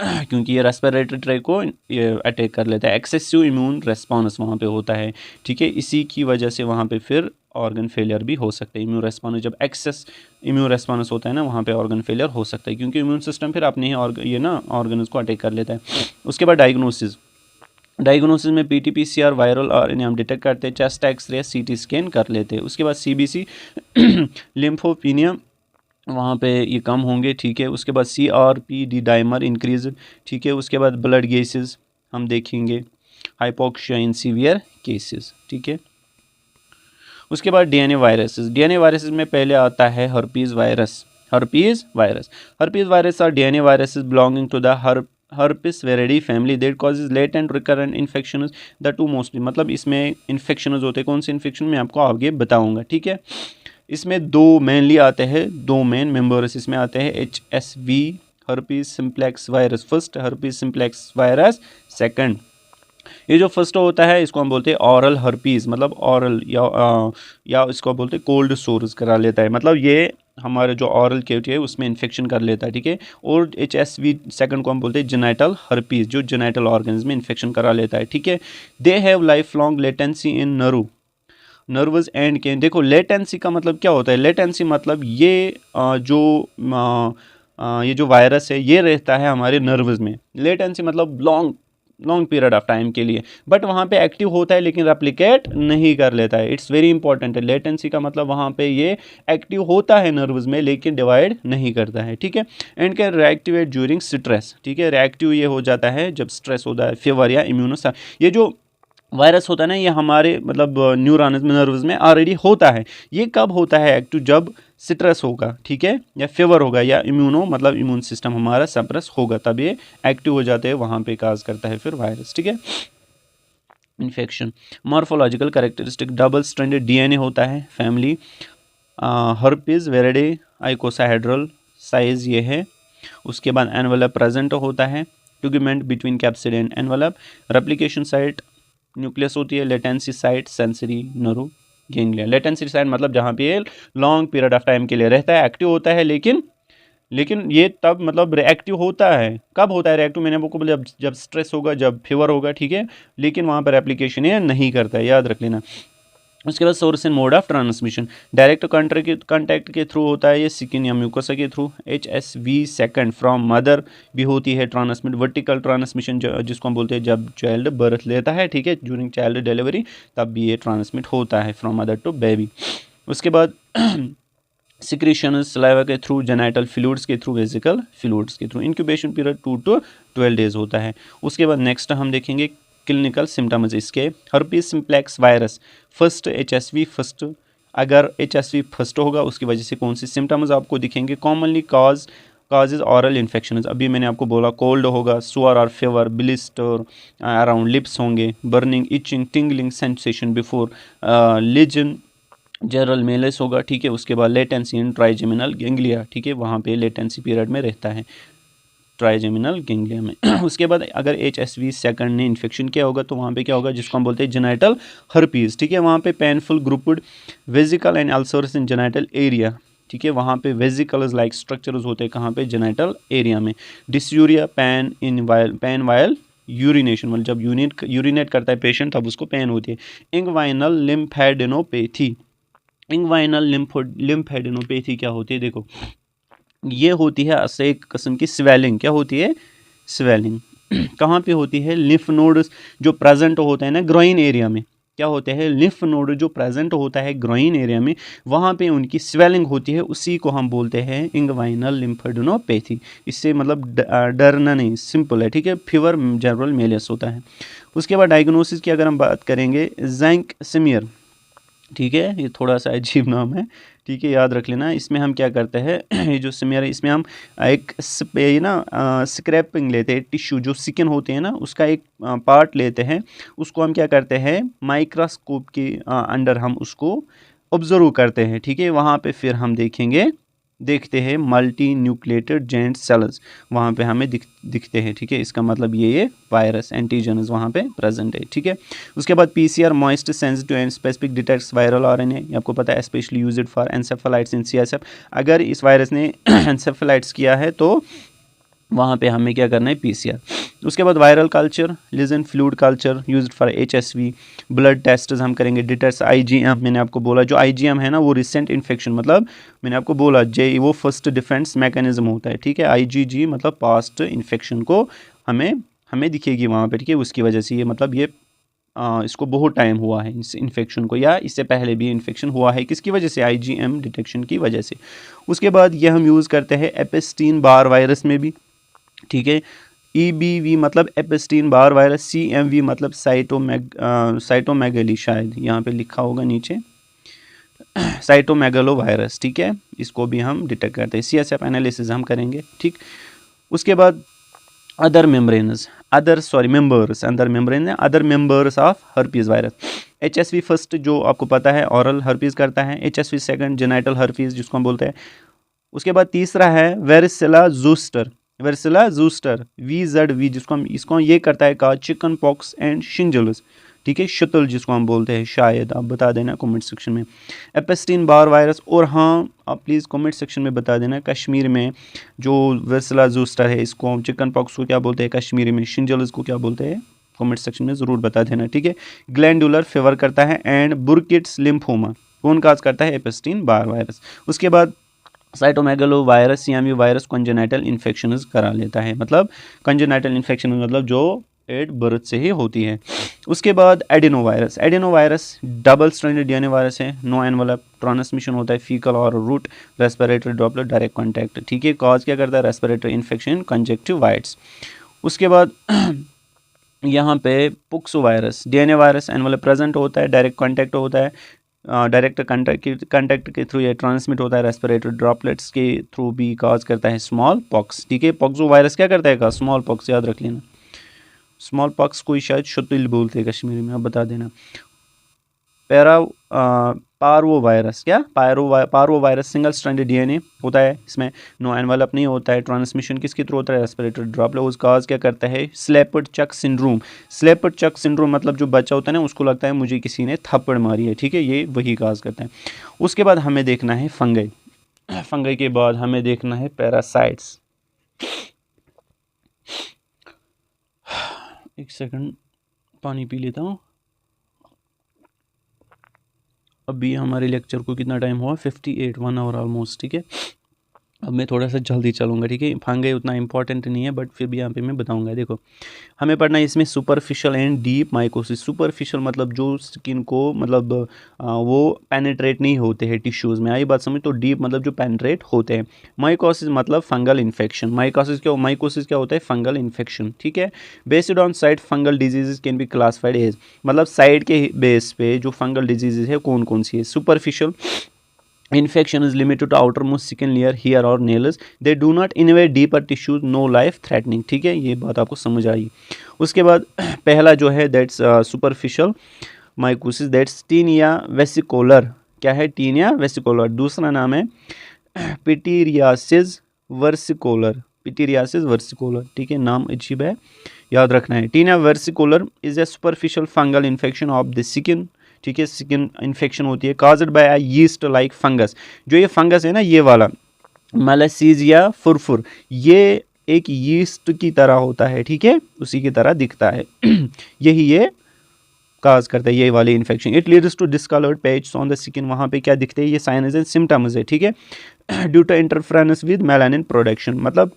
क्योंकि ये रेस्पिरेटरी ट्रैक को ये अटैक कर लेता है। एक्सेसिव इम्यून रेस्पॉन्स वहाँ पे होता है, ठीक है। इसी की वजह से वहाँ पे फिर ऑर्गन फेलियर भी हो सकता है। इम्यून रेस्पॉन्स जब एक्सेस इम्यून रेस्पॉन्स होता है ना, वहाँ पे ऑर्गन फेलियर हो सकता है, क्योंकि इम्यून सिस्टम फिर अपने ही ऑर्गन्स को अटैक कर लेता है। उसके बाद डायग्नोसिस में PTPCR वायरल और इन्हें हम डिटेक्ट करते हैं, चेस्ट एक्सरे CT स्कैन कर लेते हैं। उसके बाद CBC लिम्फोपीनिया वहाँ पे ये कम होंगे, ठीक है। उसके बाद CRP डाइमर इंक्रीज, ठीक है। उसके बाद ब्लड गैसेस हम देखेंगे, हाइपोक्सिया इन सीवियर केसेस, ठीक है। उसके बाद DNA वायरसेस में पहले आता है herpes virus are DNA viruses belonging to the herpes varidae family that causes late and recurrent infection the to mostly, मतलब इसमें इन्फेक्शन होते हैं, कौन से इन्फेक्शन मैं आपको आगे बताऊंगा, ठीक है। इसमें दो मेनली आते हैं, दो मेन मेंबर्स इसमें आते हैं, HSV herpes simplex virus first, herpes simplex virus second. ये जो फर्स्ट होता है इसको हम बोलते हैं ऑरल हर्पीज, मतलब ऑरल या इसको बोलते हैं कोल्ड सोर्स करा लेता है, मतलब ये हमारे जो ऑरल कैविटी है उसमें इन्फेक्शन कर लेता है, ठीक है। और HSV सेकंड को हम बोलते हैं जेनाइटल हर्पीज, जो जेनाइटल ऑर्गन्स में इन्फेक्शन करा लेता है, ठीक है। They have life long latency in nervous and के, देखो लेटेंसी का मतलब क्या होता है, लेटेंसी मतलब ये जो वायरस है ये रहता है हमारे नर्वस में, लेटेंसी मतलब लॉन्ग पीरियड ऑफ टाइम के लिए, बट वहाँ पे एक्टिव होता है लेकिन रेप्लिकेट नहीं कर लेता है। इट्स वेरी इंपॉर्टेंट है, लेटेंसी का मतलब वहाँ पे ये एक्टिव होता है नर्वस में लेकिन डिवाइड नहीं करता है, ठीक है। And can reactivate during stress, ठीक है। रिएक्टिव ये हो जाता है जब स्ट्रेस होता है, फीवर या इम्यूनो, ये जो वायरस होता है ना ये हमारे मतलब न्यूरॉन्स में नर्व्स में ऑलरेडी होता है। ये कब होता है एक्टिव, जब स्ट्रेस होगा, ठीक है, या फीवर होगा या इम्यून सिस्टम हमारा सप्रेस होगा, तब ये एक्टिव हो जाते हैं, वहाँ पे काज करता है फिर वायरस, ठीक है। Infection morphological characteristic, double stranded DNA होता है family, Herpesviridae icosahedral size ये है। उसके बाद एनवेलप प्रेजेंट होता है, tegument between capsid and envelope, replication site nucleus होती है, latency site sensory nerve ganglia. Latency site मतलब जहाँ पे लॉन्ग पीरियड ऑफ टाइम के लिए रहता है, एक्टिव होता है लेकिन ये तब मतलब रिएक्टिव होता है, कब होता है रिएक्टिव, मैंने आपको बोला जब स्ट्रेस होगा, जब फीवर होगा, ठीक है, लेकिन वहाँ पर एप्लीकेशन ये नहीं करता है, याद रख लेना। उसके बाद source and mode of transmission, direct contact के थ्रू होता है ये, स्किन या म्यूकोसा के through. HSV second from mother भी होती है ट्रांसमिट, वर्टिकल ट्रांसमिशन जिसको हम बोलते हैं जब चाइल्ड बर्थ लेता है, ठीक है, ड्यूरिंग चाइल्ड डिलीवरी तब भी ये ट्रांसमिट होता है फ्रॉम मदर टू बेबी। उसके बाद सिक्रीशन सलाइवा के थ्रू, जेनाइटल फ्लूइड्स के थ्रू, वेजिकल फ्लूइड्स के थ्रू। इंक्यूबेशन पीरियड 2 to 12 डेज होता है। उसके बाद नेक्स्ट हम देखेंगे क्लिनिकल सिम्टम्स इसके, herpes simplex virus first, HSV first, अगर HSV फर्स्ट होगा उसकी वजह से कौन सी सिम्टम्स आपको दिखेंगे, कॉमनली काजेज ऑरल इन्फेक्शन, अभी मैंने आपको बोला कोल्ड होगा, सुअर और फीवर, ब्लिस्टर अराउंड लिप्स होंगे, burning, itching, tingling sensation before lesion, general malaise होगा, ठीक है। उसके बाद लेटेंसी इन ट्राइजेमिनल गैंग्लिया, ठीक है, वहाँ पे लेटेंसी पीरियड में रहता है ट्राइजेमिनल गैंग्लिया में। उसके बाद अगर HSV सेकंड ने इन्फेक्शन किया होगा तो वहाँ पे क्या होगा, जिसको हम बोलते हैं जेनाइटल हर्पीज, ठीक है। वहाँ पे painful grouped vesicle and ulcers in genital area, ठीक है, वहाँ पे वेजिकल्स लाइक स्ट्रक्चर्स होते हैं कहाँ पे, जेनाइटल एरिया में। डिस्यूरिया, पैन वायल यूरिनेशन, मतलब जब यूरिनेट करता है पेशेंट तब उसको पेन होती है। इंगवाइनल लिम्फेडेनोपैथी, इंगवाइनल लिम्फेडेनोपैथी क्या होती है, देखो ये होती है एक किस्म की स्वेलिंग, क्या होती है, स्वेलिंग कहाँ पे होती है, लिम्फ नोड्स जो प्रेजेंट होते हैं ना ग्रोइन एरिया में, क्या होते हैं, लिम्फ नोड जो प्रेजेंट होता है ग्रोइन एरिया में, वहाँ पे उनकी स्वेलिंग होती है, उसी को हम बोलते हैं इंगवाइनल लिम्फेडेनोपैथी। इससे मतलब डरना नहीं, सिंपल है, ठीक है। फीवर जनरल मेलियस होता है। उसके बाद डायग्नोसिस की अगर हम बात करेंगे, जैंक सिमियर, ठीक है, ये थोड़ा सा अजीब नाम है, ठीक है, याद रख लेना। इसमें हम क्या करते हैं ये जो स्मीयर है इसमें हम एक स्क्रैपिंग लेते हैं, टिश्यू जो स्किन होते हैं ना उसका एक पार्ट लेते हैं, उसको हम क्या करते हैं माइक्रोस्कोप के अंडर हम उसको ऑब्जर्व करते हैं। ठीक है, वहाँ पे फिर हम देखते हैं मल्टी न्यूक्लिएटेड जेंट सेल्स वहाँ पे हमें दिखते हैं। ठीक है, इसका मतलब ये वायरस एंटीजन्स वहाँ पे प्रेजेंट है। ठीक है, उसके बाद PCR moist sensitive and specific detects viral RNA, आपको पता है specially used for encephalitis in CSF. अगर इस वायरस ने एन्सेफेलाइटिस किया है तो वहाँ पे हमें क्या करना है पीसीआर। उसके बाद viral culture, lesion fluid culture used for HSV, blood test हम करेंगे, डिटेक्ट्स आईजीएम। मैंने आपको बोला जो आईजीएम है ना वो रिसेंट इन्फेक्शन, मतलब मैंने आपको बोला वो फर्स्ट डिफेंस मैकेनिज्म होता है। ठीक है, आईजीजी मतलब पास्ट इन्फेक्शन को हमें दिखेगी वहाँ पे। ठीक है, उसकी वजह से ये मतलब ये इसको बहुत टाइम हुआ है इस इन्फेक्शन को, या इससे पहले भी इन्फेक्शन हुआ है, किसकी वजह से आईजीएम डिटेक्शन की वजह से। उसके बाद ये हम यूज़ करते हैं एपेस्टीन बार वायरस में भी। ठीक है, EBV मतलब एपेस्टीन बार वायरस, CMV मतलब साइटोमेगली, शायद यहाँ पे लिखा होगा नीचे साइटोमेगलो वायरस। ठीक है, इसको भी हम डिटेक्ट करते हैं, CSF एनालिसिस हम करेंगे। ठीक, उसके बाद other membranes of herpes virus. HSV first जो आपको पता है ऑरल हर्पीज करता है, HSV सेकंड जेनाइटल हर्पीज जिसको हम बोलते हैं। उसके बाद तीसरा है वेरिसिला जूस्टर VZV इसको ये करता है का चिकन पॉक्स एंड शिंजल्स। ठीक है, शतल जिसको हम बोलते हैं, शायद आप बता देना कमेंट सेक्शन में। एपेस्टीन बार वायरस, और हाँ आप प्लीज़ कमेंट सेक्शन में बता देना कश्मीर में जो वेरिसिला जूस्टर है इसको चिकन पॉक्स को क्या बोलते हैं कश्मीरी में, शिंजल्स को क्या बोलते हैं, कमेंट सेक्शन में ज़रूर बता देना। ठीक है, ग्लैंडुलर फीवर करता है एंड बुर्किट्स लिम्फोमा कौन काज करता है, एपेस्टीन बार वायरस। उसके बाद cytomegalovirus CMV virus congenital infection करा लेता है, मतलब कंजेनाइटल इन्फेक्शन मतलब जो एट बर्थ से ही होती है। उसके बाद adeno virus double stranded DNA virus है, नो एनवेलप, ट्रांसमिशन होता है फीकल और route respiratory droplet direct contact. ठीक है, कॉज क्या करता है रेस्पिरेटरी इन्फेक्शन कंजक्टिवाइटिस। उसके बाद यहाँ पे pox virus DNA virus envelope present होता है, डायरेक्ट कॉन्टैक्ट होता है, डायरेक्ट कंटेक्ट के थ्रू ये ट्रांसमिट होता है, रेस्पिरेटरी ड्रॉपलेट्स के थ्रू भी कॉज करता है स्मॉल पॉक्स। ठीक है, पॉक्सो वायरस क्या करता है का स्मॉल पॉक्स, याद रख लेना। स्मॉल पॉक्स कोई शायद शुतुल बोलते हैं कश्मीरी में, आप बता देना। Parvo virus single stranded DNA होता है, इसमें नो एनवेलप नहीं होता है, ट्रांसमिशन किसके थ्रू होता है रेस्पिरेटरी ड्रॉपलेट। उसका कॉज क्या करता है स्लेपर्ड चक सिंड्रोम मतलब जो बच्चा होता है ना उसको लगता है मुझे किसी ने थप्पड़ मारी है। ठीक है, ये वही कॉज करता है। उसके बाद हमें देखना है फंगई के बाद हमें देखना है पैरासाइट्स। एक सेकंड पानी पी लेता हूँ। अभी हमारे लेक्चर को कितना टाइम हुआ 58 1 आवर ऑलमोस्ट। ठीक है, अब मैं थोड़ा सा जल्दी चलूँगा। ठीक है, फंगई उतना इंपॉर्टेंट नहीं है बट फिर भी यहाँ पे मैं बताऊँगा। देखो हमें पढ़ना है इसमें superficial and deep mycosis. Superficial मतलब जो स्किन को मतलब वो पेनिट्रेट नहीं होते हैं टिश्यूज़ में, आई बात समझ। तो डीप मतलब जो पेनिट्रेट होते हैं। माइकोसिस मतलब फंगल इन्फेक्शन। माइकोसिस क्या होता है फंगल इन्फेक्शन। ठीक है, based on site fungal diseases can be classified as, मतलब साइड के बेस पे जो फंगल डिजीजेज है कौन कौन सी है। Superficial infection is limited to outermost skin layer hair or nails, they do not invade deeper tissues, no life threatening। ठीक है, ये बात आपको समझ आई। उसके बाद पहला जो है that's superficial mycosis, that's tinea versicolor. क्या है टीनिया वेसिकोलर। दूसरा नाम है पिटीरियासिस वर्सिकोलर। ठीक है, नाम अजीब है, याद रखना है। Tinea versicolor is a superficial fungal infection of the skin. ठीक है, स्किन इन्फेक्शन होती है caused by a yeast like fungus. जो ये फंगस है ना ये वाला मलेसीजिया फुरफुर, ये एक यीस्ट की तरह होता है। ठीक है, उसी की तरह दिखता है यही ये काज करता है ये वाली infection. It leads to discoloured patch on the skin, वहाँ पे क्या दिखते हैं ये साइंस एंड सिम्टम्स है। ठीक है, due to interference with melanin production, मतलब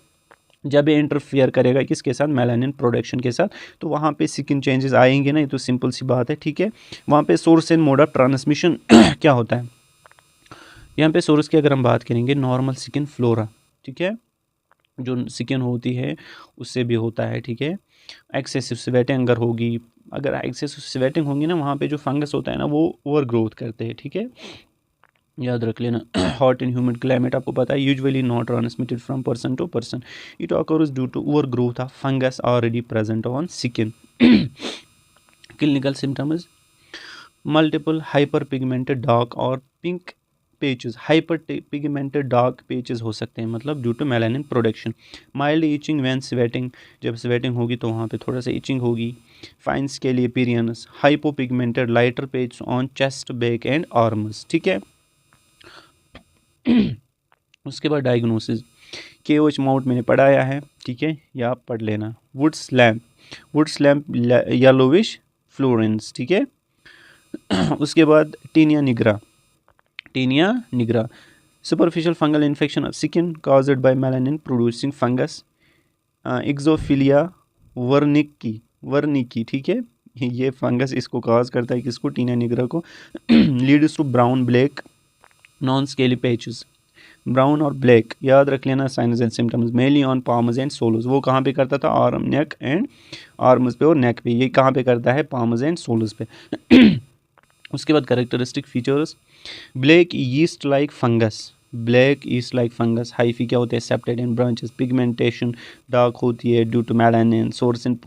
जब ये इंटरफियर करेगा किसके साथ मेलानिन प्रोडक्शन के साथ, तो वहाँ पे स्किन चेंजेस आएंगे ना, ये तो सिंपल सी बात है। ठीक है, वहाँ पे source and mode of transmission क्या होता है, यहाँ पे सोर्स की अगर हम बात करेंगे नॉर्मल स्किन फ्लोरा। ठीक है, जो स्किन होती है उससे भी होता है। ठीक है, एक्सेसिव स्वेटिंग अगर होगी, अगर एक्सेसिव स्वेटिंग होंगी ना वहाँ पे जो फंगस होता है ना वो ओवर ग्रोथ करते हैं। ठीक है, याद रख लेना। हॉट एंड ह्यूमिड क्लाइमेट आपको पता है usually not transmitted from person to person, it occurs due to over growth of fungus already present on skin. Clinical symptoms multiple hyper pigmented dark और pink patches, hyper pigmented dark patches हो सकते हैं, मतलब due to melanin production. Mild itching when sweating, जब sweating होगी तो वहाँ पे थोड़ा सा इचिंग होगी। Fine scaly appearance, hypo pigmented lighter patch on chest, back and arms, ठीक है। उसके बाद डायग्नोसिस, KOH माउंट मैंने पढ़ाया है, ठीक है, या आप पढ़ लेना। वुड्स लैम्प येलोविश फ्लोरेंस, ठीक है। उसके बाद tinea nigra superficial fungal infection of skin caused by melanin producing fungus. Exophiala werneckii, ठीक है, ये फंगस इसको कॉज करता है, किसको, टीनिया निग्रा को। Leads to brown black non scaly patches, brown और ब्लैक, याद रख लेना। Signs and symptoms mainly on palms and soles, वो कहाँ पे करता था, आर्म, नेक एंड आर्म्स पे और नेक पे, ये कहाँ पे करता है, पाम्स एंड सोलोज पे। उसके बाद characteristic features, black yeast like fungus, hyphae क्या होते हैं, septate in branches, pigmentation dark होती है due to melanin, source in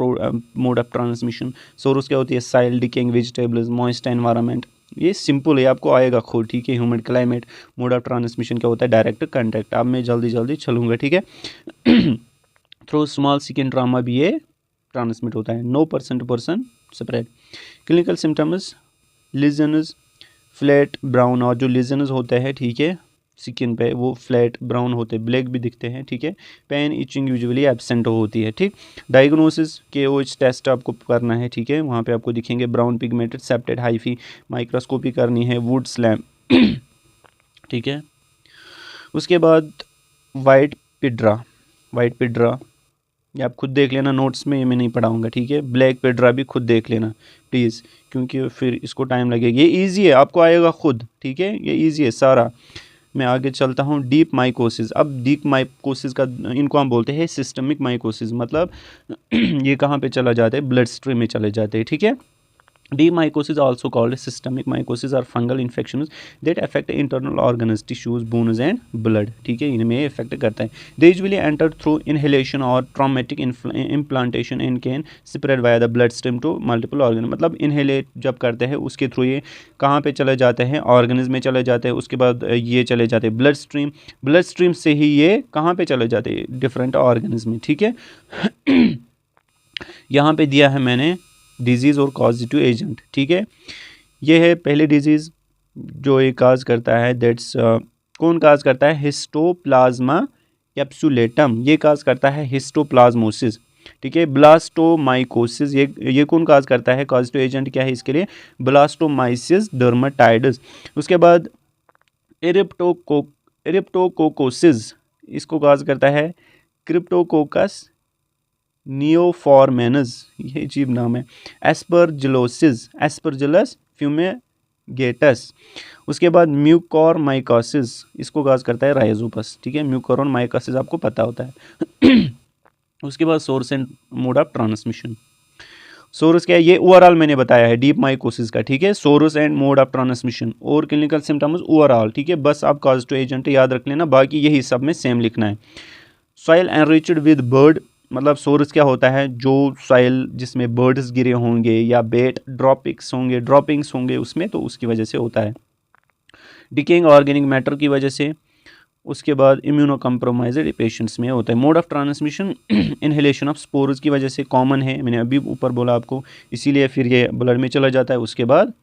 mode of transmission, source क्या होती है, soil decaying vegetables, moist environment, ये सिंपल है, आपको आएगा खुद, ठीक है। Humid climate, mode of transmission क्या होता है, डायरेक्ट कंटेक्ट। अब मैं जल्दी चलूँगा, ठीक है। थ्रू स्मॉल स्किन ट्रामा भी ये ट्रांसमिट होता है, no person to person spread. Clinical symptoms lesions flat brown, और जो लीजन्स होते हैं, ठीक है, स्किन पे वो फ्लैट ब्राउन होते हैं, ब्लैक भी दिखते हैं, ठीक है। पेन इचिंग यूजुअली एब्सेंट होती है, ठीक। डायग्नोसिस KOH टेस्ट आपको करना है, ठीक है, वहाँ पे आपको दिखेंगे brown pigmented septate hyphae, microscopy करनी है, वुड्स लैम्प, ठीक है। उसके बाद वाइट पिड्रा, ये आप खुद देख लेना नोट्स में, ये मैं नहीं पढ़ाऊँगा, ठीक है। ब्लैक पिड्रा भी खुद देख लेना प्लीज़, क्योंकि फिर इसको टाइम लगेगा। ये इजी है, आपको आएगा खुद, ठीक है, ये इजी है सारा। मैं आगे चलता हूँ। डीप माइकोसिस, अब डीप माइकोसिस का, इनको हम बोलते हैं सिस्टमिक माइकोसिस, मतलब ये कहाँ पे चला जाता है, ब्लड स्ट्रीम में चले जाते हैं, ठीक है। Deep mycosis also called systemic mycosis are fungal infections that affect internal organs, tissues, bones and blood, ठीक है, इनमें इफेक्ट करता है। They usually enter through inhalation or traumatic implantation and can spread via the bloodstream to multiple organs, मतलब इनहेलेट जब करते हैं उसके थ्रू ये कहाँ पे चले जाते हैं, ऑर्गन्स में चले जाते हैं, उसके बाद ये चले जाते हैं ब्लड स्ट्रीम से ही ये कहाँ पे चले जाते हैं, डिफरेंट ऑर्गन्स में, ठीक है। यहाँ पे दिया है मैंने डिजीज़ और कॉजिटिव एजेंट, ठीक है। ये है पहले डिजीज़ जो ये काज करता है, दैट्स कौन काज करता है, हिस्टोप्लाज्मा कैप्सुलेटम, ये काज करता है हिस्टोप्लाज्मोसिस, ठीक है। ब्लास्टोमाइकोसिस, ये कौन काज करता है, कॉजिटिव एजेंट क्या है इसके लिए, ब्लास्टोमाइसिस डर्माटाइडस। उसके बाद इरिप्टोकोकोसिस, इसको काज करता है क्रिप्टोकोकस नियोफॉर्मेनस, ये अजीब नाम है। एस्परजिलस फ्यूमेगेटस। उसके बाद म्यूकोरमाइकोसिस, इसको काज करता है राइजोपस, ठीक है। म्यूकोरमाइकोसिस आपको पता होता है। उसके बाद source and mode of transmission, source क्या है, ये ओवरऑल मैंने बताया है डीप माइकोसिस का, ठीक है। Source and mode of transmission और क्लिनिकल सिम्टम्स ओवरऑल, ठीक है, बस आप कॉजिटिव एजेंट याद रख लेना, बाकी यही सब में सेम लिखना है। सॉइल एनरिच्ड विद बर्ड, मतलब सोर्स क्या होता है, जो सॉइल जिसमें बर्ड्स गिरे होंगे या बेट ड्रॉपिंग्स होंगे उसमें, तो उसकी वजह से होता है। डिकेइंग ऑर्गेनिक मैटर की वजह से। उसके बाद इम्यूनो कम्प्रोमाइज्ड पेशेंट्स में होता है। Mode of transmission inhalation of spores की वजह से कॉमन है, मैंने अभी ऊपर बोला आपको, इसीलिए फिर ये ब्लड में चला जाता है, उसके बाद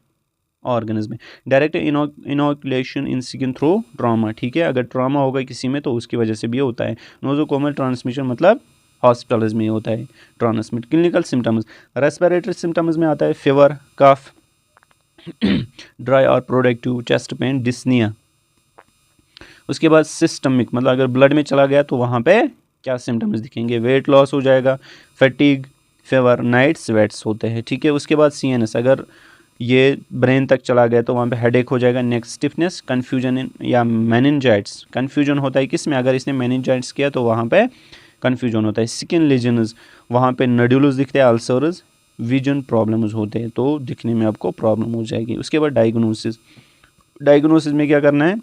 ऑर्गन्स में। डायरेक्ट इनोकुलेशन इन स्किन थ्रू ट्रामा, ठीक है, अगर ट्रामा होगा किसी में तो उसकी वजह से भी होता है। नोजोकोमल ट्रांसमिशन मतलब हॉस्पिटल्स में होता है transmit. Clinical symptoms, respiratory symptoms में आता है फीवर, कफ, ड्राई और प्रोडक्टिव चेस्ट पेन, डिस्निया। उसके बाद सिस्टमिक, मतलब अगर ब्लड में चला गया तो वहाँ पे क्या सिम्टम्स दिखेंगे, वेट लॉस हो जाएगा, फैटिग, फीवर, नाइट स्वेट्स होते हैं, ठीक है। उसके बाद CNS, अगर ये ब्रेन तक चला गया तो वहाँ पे हेडेक हो जाएगा, नेक स्टिफनेस, कन्फ्यूजन या मेनिनजाइट्स, कन्फ्यूजन होता है किस में, अगर इसने मेनिनजाइट्स किया तो वहाँ पे कन्फ्यूजन होता है। स्किन लीजन्स, वहाँ पे नड्यूल्स दिखते हैं, अल्सर्स, विजन प्रॉब्लम्स होते हैं, तो दिखने में आपको प्रॉब्लम हो जाएगी। उसके बाद डायग्नोसिस, डायग्नोसिस में क्या करना है,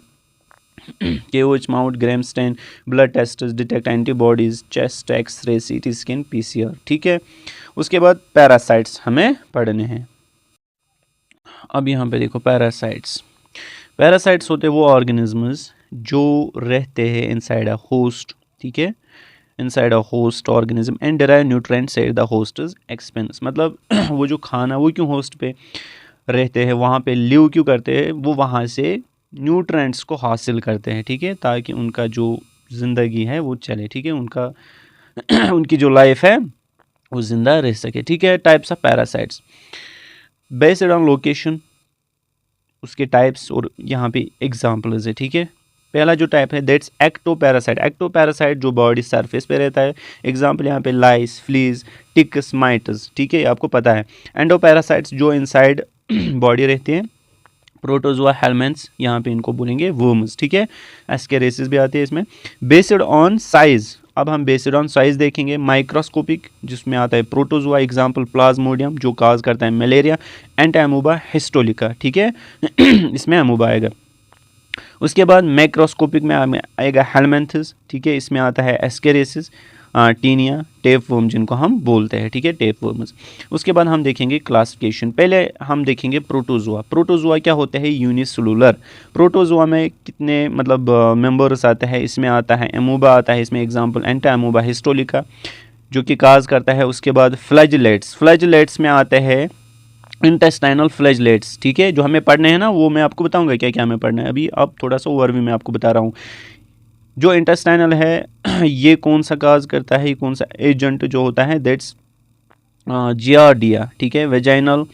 KOH mount, gram stain, blood test, detect antibodies, chest x-ray, CT scan, PCR, ठीक है। उसके बाद पैरासाइट्स हमें पढ़ने हैं। अब यहाँ पे देखो पैरासाइट्स होते हैं वो ऑर्गेनिजम्स जो रहते हैं इनसाइड अ होस्ट, ठीक है, inside a host organism and derive nutrients at the host's expense. मतलब वो जो खाना वो क्यों होस्ट पे रहते हैं, वहाँ पे लिव क्यों करते हैं, वो वहाँ से न्यूट्रिएंट्स को हासिल करते हैं, ठीक है, ताकि उनका जो ज़िंदगी है वो चले, ठीक है, उनका उनकी जो लाइफ है वो ज़िंदा रह सके, ठीक है। Types of parasites based on location, उसके टाइप्स और यहाँ पे एग्जाम्पल्स है, ठीक है। पहला जो टाइप है दैट्स एक्टोपैरासाइट। एक्टोपैरासाइट जो बॉडी सरफेस पे रहता है, एग्जाम्पल यहाँ पे लाइस, फ्लीज, टिक्स, माइट्स, ठीक है, आपको पता है। एंडोपैरासाइट्स जो इनसाइड बॉडी रहती हैं, प्रोटोजोआ, हेलमेंट्स, यहाँ पे इनको बोलेंगे वर्म्स, ठीक है। एस्केरेसिस भी आती है इसमें। बेस्ड ऑन साइज, अब हम बेस्ड ऑन साइज देखेंगे। माइक्रोस्कोपिक जिसमें आता है प्रोटोजोआ, एग्जाम्पल प्लाज्मोडियम जो काज करता है मलेरिया, एंड अमूबा हिस्टोलिका, ठीक है, इसमें अमूबा आएगा। उसके बाद मैक्रोस्कोपिक में आएगा हेलमेंथस, ठीक है, इसमें आता है एस्केरेसिस, टीनिया, टेप वर्म जिनको हम बोलते हैं, ठीक है, टेप वर्म्स। उसके बाद हम देखेंगे क्लासिफिकेशन। पहले हम देखेंगे प्रोटोजोआ। प्रोटोजोआ क्या होते हैं, यूनिसेलुलर। प्रोटोजोआ में कितने मतलब मेंबर्स आते हैं, इसमें आता है अमूबा आता है, इसमें एग्जांपल एंटा अमूबा हिस्टोलिका जो कि काज करता है। उसके बाद फ्लैजिलेट्स, फ्लैजिलेट्स में आते हैं इंटेस्टाइनल फ्लैजिलेट्स, ठीक है, जो हमें पढ़ने हैं ना वो मैं आपको बताऊंगा क्या क्या हमें पढ़ना है। अभी अब थोड़ा सा ओवरव्यू में आपको बता रहा हूँ। जो इंटेस्टाइनल है ये कौन सा काज करता है, ये कौन सा एजेंट जो होता है, दैट्स जियार्डिया, ठीक है। वेजाइनल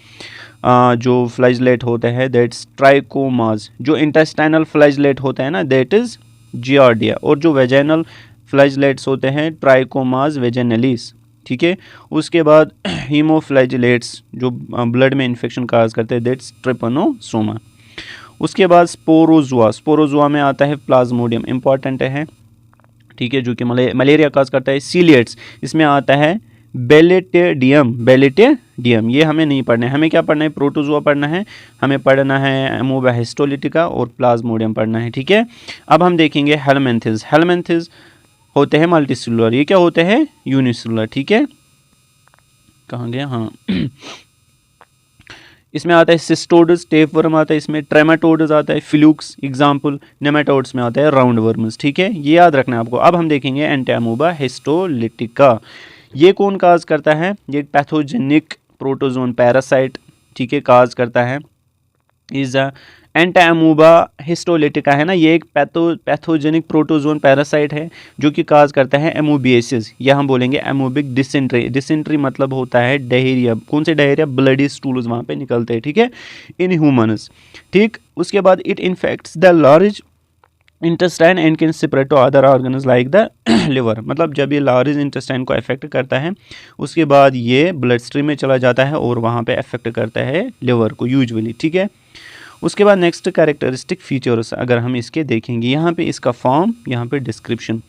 जो फ्लैजिलेट होते हैं दैट्स ट्राइकोमास। जो इंटेस्टाइनल फ्लैजिलेट होता है ना दैट इज जियार्डिया, और जो वेजाइनल फ्लैजिलेट्स होते हैं ट्राइकोमास वेजाइनलिस, ठीक है। उसके बाद हीमोफ्लैजिलेट्स जो ब्लड में इन्फेक्शन काज करते हैं दैट्स ट्रिपनोसोमा। उसके बाद स्पोरोजुआ, स्पोरोजुआ में आता है प्लाज्मोडियम, इंपॉर्टेंट है, ठीक है, जो कि मलेरिया काज करता है। सीलिएट्स, इसमें आता है बेलेटेडियम, बेलेटेडियम ये हमें नहीं पढ़ना है, हमें क्या पढ़ना है, प्रोटोजुआ पढ़ना है, हमें पढ़ना है अमोबा हिस्टोलिटिका और प्लाज्मोडियम पढ़ना है, ठीक है। अब हम देखेंगे हेलमेंथिस। हेलमेंथिस होते हैं मल्टीसेलुलर, ये क्या होते हैं, यूनिसेलुलर, ठीक है। कहाँ गया, हाँ इसमें आता है सिस्टोडस, टेपवर्म आता है, इसमें ट्रेमाटोडस आता है, फ्लूक्स, एग्जाम्पल नेमाटोड्स में आता है राउंड वर्म्स, ठीक है, ये याद रखना है आपको। अब हम देखेंगे एंटामोबा हिस्टोलिटिका। ये कौन काज करता है, ये पैथोजेनिक प्रोटोजोन पैरासाइट, ठीक है, काज करता है। इज एंटामोबा हिस्टोलिटिका है ना, ये एक पैथोजेनिक प्रोटोजोन पैरासाइट है जो कि काज करता है एमोबियासिस, या हम बोलेंगे एमोबिक डिसेंट्री। डिसेंट्री मतलब होता है डायरिया, कौन से डायरिया, ब्लडी स्टूल्स वहाँ पे निकलते हैं, ठीक है, इन ह्यूमन्स, ठीक। उसके बाद it infects the large intestine and can spread to other organs like the liver. मतलब जब ये लार्ज इंटेस्टाइन को अफेक्ट करता है उसके बाद ये ब्लड स्ट्रीम में चला जाता है और वहाँ पे अफेक्ट करता है लिवर को यूजुअली, ठीक है। उसके बाद नेक्स्ट कैरेक्टरिस्टिक फीचर्स अगर हम इसके देखेंगे, यहाँ पे इसका फॉर्म, यहाँ पे डिस्क्रिप्शन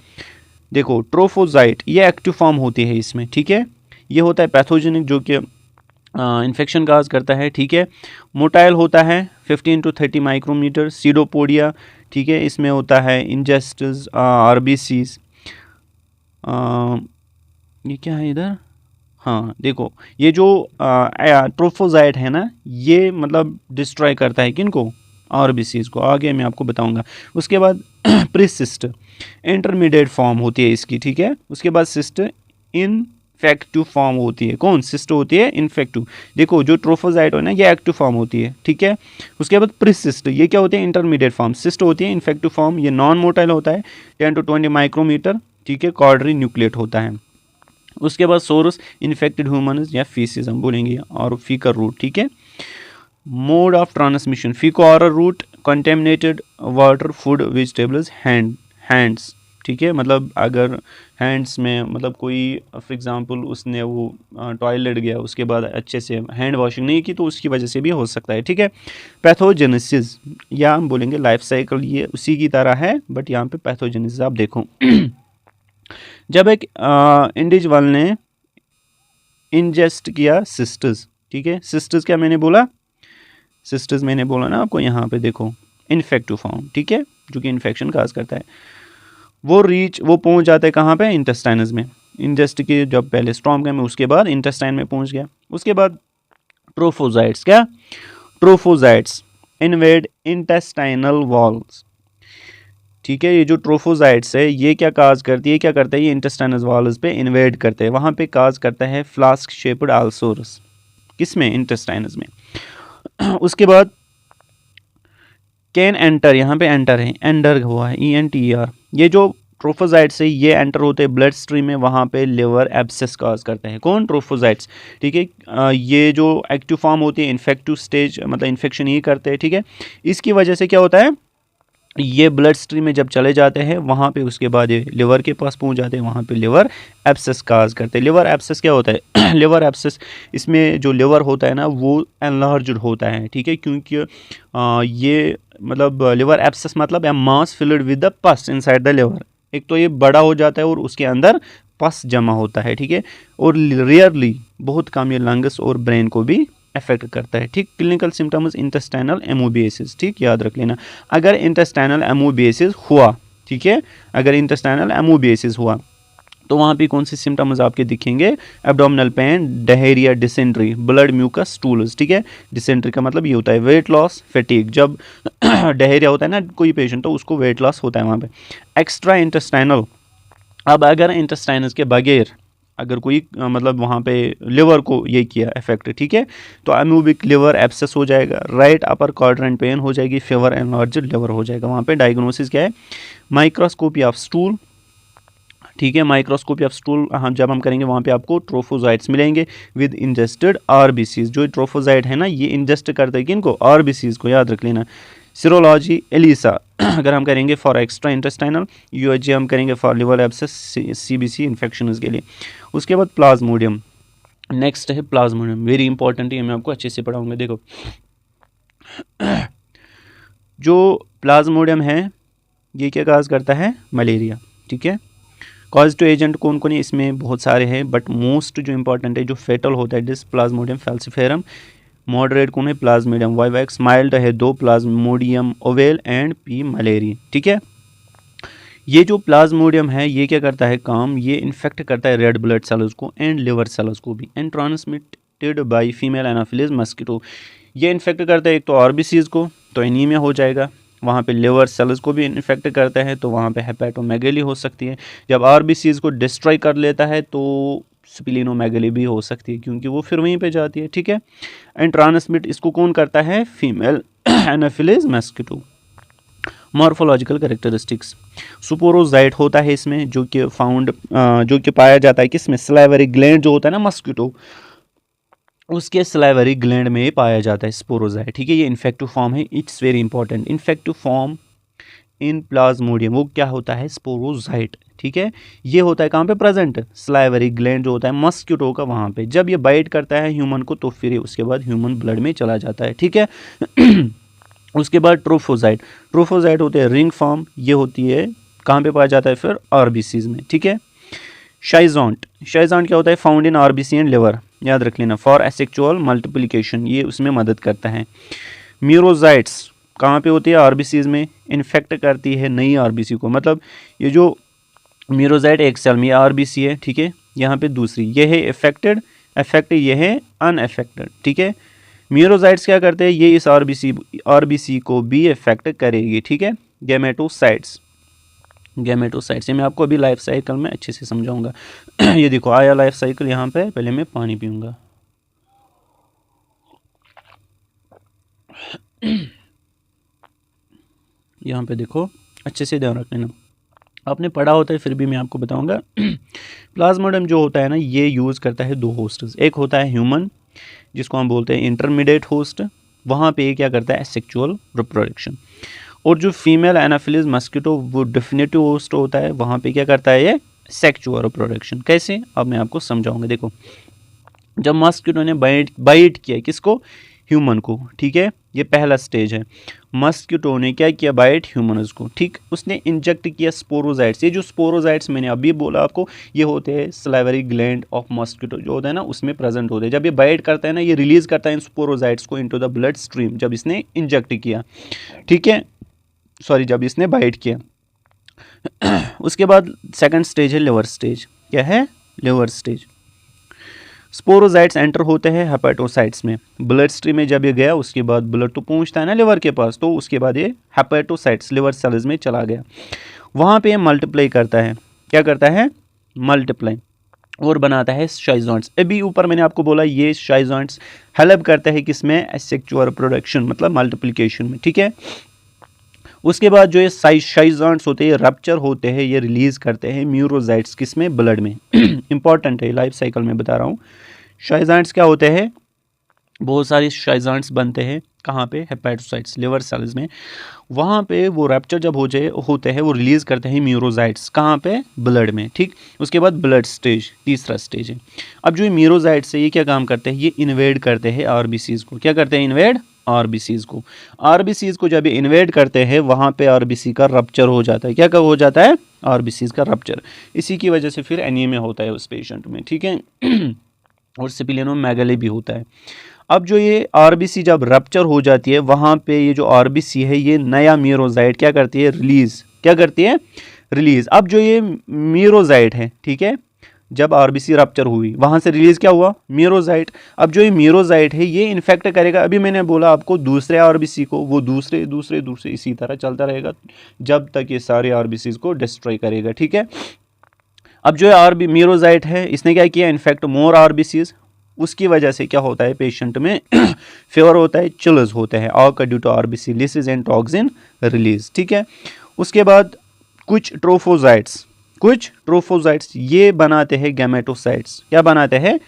देखो। ट्रोफोजाइट ये एक्टिव फॉर्म होती है इसमें, ठीक है, ये होता है पैथोजेनिक जो कि इन्फेक्शन काज करता है, ठीक है। मोटाइल होता है 15 to 30 माइक्रोमीटर। सीडोपोडिया, ठीक है, इसमें होता है इंजेस्टस, आरबीसीज, ये क्या है इधर, हाँ देखो ये जो ट्रोफोजाइट है ना ये मतलब डिस्ट्रॉय करता है किनको, आरबीसीज को, आगे मैं आपको बताऊंगा। उसके बाद प्रीसिस्ट इंटरमीडिएट फॉर्म होती है इसकी, ठीक है। उसके बाद सिस्ट इनफेक्टिव फॉर्म होती है, कौन, सिस्ट होती है इनफेक्टिव। देखो जो ट्रोफोजाइट है ना ये एक्टिव फॉर्म होती है, ठीक है। उसके बाद प्रीसिस्ट ये क्या होती है, इंटरमीडिएट फॉर्म। सिस्ट होती है इनफेक्टिव फॉर्म, ये नॉन मोटाइल होता है 10 to 20 माइक्रोमीटर, ठीक है, कॉर्डरी न्यूक्लिएट होता है। उसके बाद सोरस इन्फेक्टेड ह्यूमन्स या फीसिस हम बोलेंगे, और फीकर रूट, ठीक है। Mode of transmission faeco oral route, contaminated water, food, vegetables, hands, ठीक है। मतलब अगर हैंड्स में मतलब कोई फॉर एग्जांपल उसने वो टॉयलेट गया उसके बाद अच्छे से हैंड वॉशिंग नहीं की तो उसकी वजह से भी हो सकता है, ठीक है। पैथोजेनेसिस या हम बोलेंगे लाइफ साइकिल, ये उसी की तरह है बट यहाँ पे पैथोजेनेसिस आप देखो। जब एक इंडिविजुअल ने इंजेस्ट किया सिस्टर्स, ठीक है, सिस्टर्स क्या मैंने बोला, सिस्टर्स मैंने बोला ना आपको, यहाँ पे देखो इन्फेक्टिव फॉर्म, ठीक है, जो कि इन्फेक्शन काज करता है। वो पहुंच जाता है कहाँ पे, इंटेस्टाइनस में। इंटेस्ट के जब पहले स्ट्रॉम में, उसके बाद इंटेस्टाइन में पहुंच गया। उसके बाद ट्रोफोजाइट्स, क्या, ट्रोफोजाइट्स इन्वेड इंटेस्टाइनल वॉल्स, ठीक है। ये जो ट्रोफोजाइट्स है ये क्या काज करती है, क्या करता है, ये इंटेस्टाइनल वॉल्स पे इन्वेड करते हैं, वहाँ पे काज करता है फ्लास्क शेप्ड आल्सोरस, किसमें, इंटेस्टाइनस में। उसके बाद कैन एंटर, यहाँ पे एंटर है, एंटर हुआ है, ENTER। ये जो ट्रोफोजाइट्स है ये एंटर होते हैं ब्लड स्ट्रीम में, वहाँ पे लिवर एब्सेस काज करते हैं, कौन, ट्रोफोजाइट्स, ठीक है। ये जो एक्टिव फॉर्म होती है, इन्फेक्टिव स्टेज, मतलब इन्फेक्शन ही करते हैं, ठीक है। इसकी वजह से क्या होता है, ये ब्लड स्ट्रीम में जब चले जाते हैं वहाँ पे उसके बाद ये लिवर के पास पहुँच जाते हैं, वहाँ पे लिवर एब्सेस काज करते हैं। लिवर एब्सेस क्या होता है लिवर एब्सेस, इसमें जो लिवर होता है ना वो एनलार्ज्ड होता है, ठीक है, क्योंकि ये मतलब लिवर एब्सेस मतलब है mass filled with the pus inside the liver. एक तो ये बड़ा हो जाता है और उसके अंदर पस जमा होता है, ठीक है। और रेयरली, बहुत कम, ये लंग्स और ब्रेन को भी अफेक्ट करता है, ठीक। क्लिनिकल सिम्टम्स इंटेस्टाइनल एमोबियासिस, ठीक, याद रख लेना। अगर इंटेस्टाइनल एमोबियासिस हुआ, ठीक है, अगर इंटेस्टाइनल एमोबियासिस हुआ तो वहाँ पे कौन से सिम्टम्स आपके दिखेंगे, abdominal pain, diarrhoea, dysentery, blood mucus stools, ठीक है। डिसेंट्री का मतलब ये होता है वेट लॉस, फैटिग, जब डायरिया होता है ना कोई पेशेंट तो उसको वेट लॉस होता है वहाँ पे। एक्स्ट्रा इंटेस्टाइनल, अब अगर इंटेस्टाइनस के बगैर अगर कोई मतलब वहाँ पे लिवर को ये किया इफेक्ट, ठीक है, तो अम्यूबिक लिवर एब्सेस हो जाएगा, राइट अपर क्वाड्रेंट पेन हो जाएगी, फीवर एनलार्ज्ड लिवर हो जाएगा। वहाँ पे डायग्नोसिस क्या है, माइक्रोस्कोपी ऑफ स्टूल, ठीक है, माइक्रोस्कोपी ऑफ स्टूल जब हम करेंगे वहाँ पे आपको ट्रोफोजाइट्स मिलेंगे विद इंजेस्टेड आरबीसीज। जो ट्रोफोजाइट है ना ये इंजेस्ट करते हैं किनको, आरबीसीज को, याद रख लेना। सिरोलॉजी एलिसा अगर हम करेंगे फॉर एक्स्ट्रा इंटेस्टाइनल, UHG हम करेंगे for liver abscess, CBC infection के लिए। उसके बाद प्लाज्मोडियम, नेक्स्ट है प्लाज्मोडियम, वेरी इंपॉर्टेंट है, मैं आपको अच्छे से पढ़ाऊंगा। देखो जो प्लाज्मोडियम है ये क्या काज करता है, मलेरिया, ठीक है। कॉजेटिव एजेंट कौन कौन है, इसमें बहुत सारे हैं, बट मोस्ट जो इंपॉर्टेंट है जो फेटल होता है डिस प्लाज्मोडियम फैल्सिफेरम। मॉडरेट कौन है, प्लाज्मोडियम वाइवैक्स। माइल्ड है दो, Plasmodium oval and P malariae, ठीक है। ये जो प्लाज्मोडियम है ये क्या करता है काम, ये इन्फेक्ट करता है रेड ब्लड सेल्स को एंड लिवर सेल्स को भी, and transmitted by female Anopheles mosquito. ये इन्फेक्ट करता है एक तो आरबीसीज को, तो एनीमिया हो जाएगा, वहाँ पे लिवर सेल्स को भी इन्फेक्ट करता है तो वहाँ पे हेपेटोमेगेली हो सकती है। जब आरबीसीज को डिस्ट्रॉय कर लेता है तो स्प्लीनोमेगेली भी हो सकती है, क्योंकि वो फिर वहीं पे जाती है, ठीक है। एंड ट्रांसमिट इसको कौन करता है, female Anopheles mosquito. Morphological characteristics, sporozoite होता है इसमें जो कि जो कि पाया जाता है किसमें, सलाइवरी ग्लैंड जो होता है ना मस्किटो, उसके सलाइवरी ग्लैंड में पाया जाता है स्पोरोजाइट, ठीक है। ये इन्फेक्टिव फॉर्म है, it's very important. Infective form in Plasmodium वो क्या होता है, स्पोरोजाइट, ठीक है। ये होता है कहाँ पे प्रेजेंट, सलाइवरी ग्लैंड जो होता है मस्किटो का, वहाँ पे जब ये बाइट करता है ह्यूमन को तो फिर उसके बाद ह्यूमन ब्लड में चला जाता है, ठीक है। उसके बाद ट्रोफोजाइट, ट्रोफोजाइट होते हैं रिंग फॉर्म, ये होती है कहाँ पे पाया जाता है फिर, आरबीसीज में, ठीक है। शाइजॉन्ट, शाइजॉन्ट क्या होता है, found in RBC and liver, याद रख लेना, फॉर एसेक्सुअल मल्टीप्लिकेशन, ये उसमें मदद करता है। म्यूरोजाइट्स कहाँ पे होती है, आरबीसीज में, इन्फेक्ट करती है नई आरबीसी को, मतलब ये जो म्यूरोजाइट एक सेल में आरबीसी है, ठीक है, यहाँ पे दूसरी ये है अफेक्ट ये है अनअफेक्टेड, ठीक है। म्यूरोजाइट्स क्या करते हैं, ये इस आरबीसी को भी इफेक्ट करेगी, ठीक है। गैमेटोसाइट्स, गैमेटोसाइट्स ये मैं आपको अभी लाइफ साइकिल में अच्छे से समझाऊंगा। ये देखो आया लाइफ साइकिल, यहाँ पे पहले मैं पानी पीऊंगा। यहाँ पे देखो अच्छे से ध्यान रख लेना, आपने पढ़ा होता है फिर भी मैं आपको बताऊंगा। प्लाज्मोडियम जो होता है ना ये यूज़ करता है दो होस्ट्स, एक होता है ह्यूमन जिसको हम बोलते हैं इंटरमीडिएट होस्ट, वहाँ पे क्या करता है सेक्सुअल रिप्रोडक्शन, और जो फीमेल एनाफिलीज मस्किटो वो डेफिनेटिव होस्ट होता है, वहाँ पे क्या करता है ये सेक्सुअल रिप्रोडक्शन। कैसे, अब मैं आपको समझाऊंगा। देखो जब मस्किटो ने बाइट किया किसको, ह्यूमन को, ठीक है, ये पहला स्टेज है। मस्किटो ने क्या किया, बाइट ह्यूमन्स को, ठीक, उसने इंजेक्ट किया स्पोरोजाइट्स। ये जो स्पोरोजाइट्स मैंने अभी बोला आपको, ये होते हैं सलाइवरी ग्लैंड ऑफ मस्किटो जो होता है ना, उसमें प्रेजेंट होते हैं। जब ये बाइट करता है ना, ये रिलीज करता है इन स्पोरोजाइट्स को इनटू द ब्लड स्ट्रीम, जब इसने इंजेक्ट किया, ठीक है, सॉरी, जब इसने बाइट किया। उसके बाद सेकंड स्टेज है लिवर स्टेज। क्या है, लिवर स्टेज। स्पोरोजाइट्स एंटर होते हैं हेपेटोसाइट्स में, ब्लड स्ट्रीम में जब ये गया, उसके बाद ब्लड तो पहुंचता है ना लिवर के पास, तो उसके बाद ये हेपेटोसाइट्स लिवर सेल्स में चला गया, वहाँ पे ये मल्टीप्लाई करता है। क्या करता है, मल्टीप्लाई, और बनाता है शाइजॉइंट्स। अभी ऊपर मैंने आपको बोला ये शाइजॉइंट्स हेल्प करता है किसमें, एसेक्सुअल रिप्रोडक्शन मतलब मल्टीप्लिकेशन में, ठीक है। उसके बाद जो ये शाइजॉइंट्स होते हैं, रप्चर होते हैं, ये रिलीज करते हैं म्यूरोजाइट्स किसमें, ब्लड में। इंपॉर्टेंट है, लाइफ साइकिल में बता रहा हूँ। शाइजॉइंट्स क्या होते हैं, बहुत सारे शाइजॉइंट्स बनते हैं कहाँ पे, हेपेटोसाइट्स लिवर सेल्स में, वहाँ पे वो रैप्चर जब होते हैं वो रिलीज करते हैं म्यूरोजाइट्स कहाँ पे, ब्लड में, ठीक। उसके बाद ब्लड स्टेज, तीसरा स्टेज है। अब जो ये म्यूरोजाइट्स है ये क्या काम करते हैं, ये इन्वेड करते हैं आरबीसीज को। क्या करते हैं, इन्वेड आरबीसीज को। आरबीसीज को जब ये इन्वेड करते हैं, वहाँ पे आरबीसी का रप्चर हो जाता है। क्या कब हो जाता है, आरबीसीज का रप्चर। इसी की वजह से फिर एनीमिया होता है उस पेशेंट में, ठीक है। और स्प्लेनोमेगाली भी होता है। अब जो ये आरबीसी जब रप्चर हो जाती है, वहाँ पे ये जो आरबीसी है ये नया मीरोजाइट क्या करती है, रिलीज, क्या करती है, रिलीज। अब जो ये मीरोजाइट है, ठीक है, जब आरबीसी रप्चर हुई वहाँ से रिलीज क्या हुआ, मीरोजाइट। अब जो ये मीरोजाइट है ये इन्फेक्ट करेगा, अभी मैंने बोला आपको, दूसरे आरबीसी को, वो दूसरे दूसरे दूसरे इसी तरह चलता रहेगा जब तक ये सारे आरबीसी को डिस्ट्रॉय करेगा, ठीक है। अब जो मीरोजाइट है इसने क्या किया, इन्फेक्ट मोर आरबीसीज, उसकी वजह से क्या होता है पेशेंट में फीवर होता है, चिल्स होते हैं, occur due to RBC lysis and toxin release, ठीक है। उसके बाद कुछ ट्रोफोजाइट्स ये बनाते हैं गैमेटोसाइट्स। क्या बनाते हैं,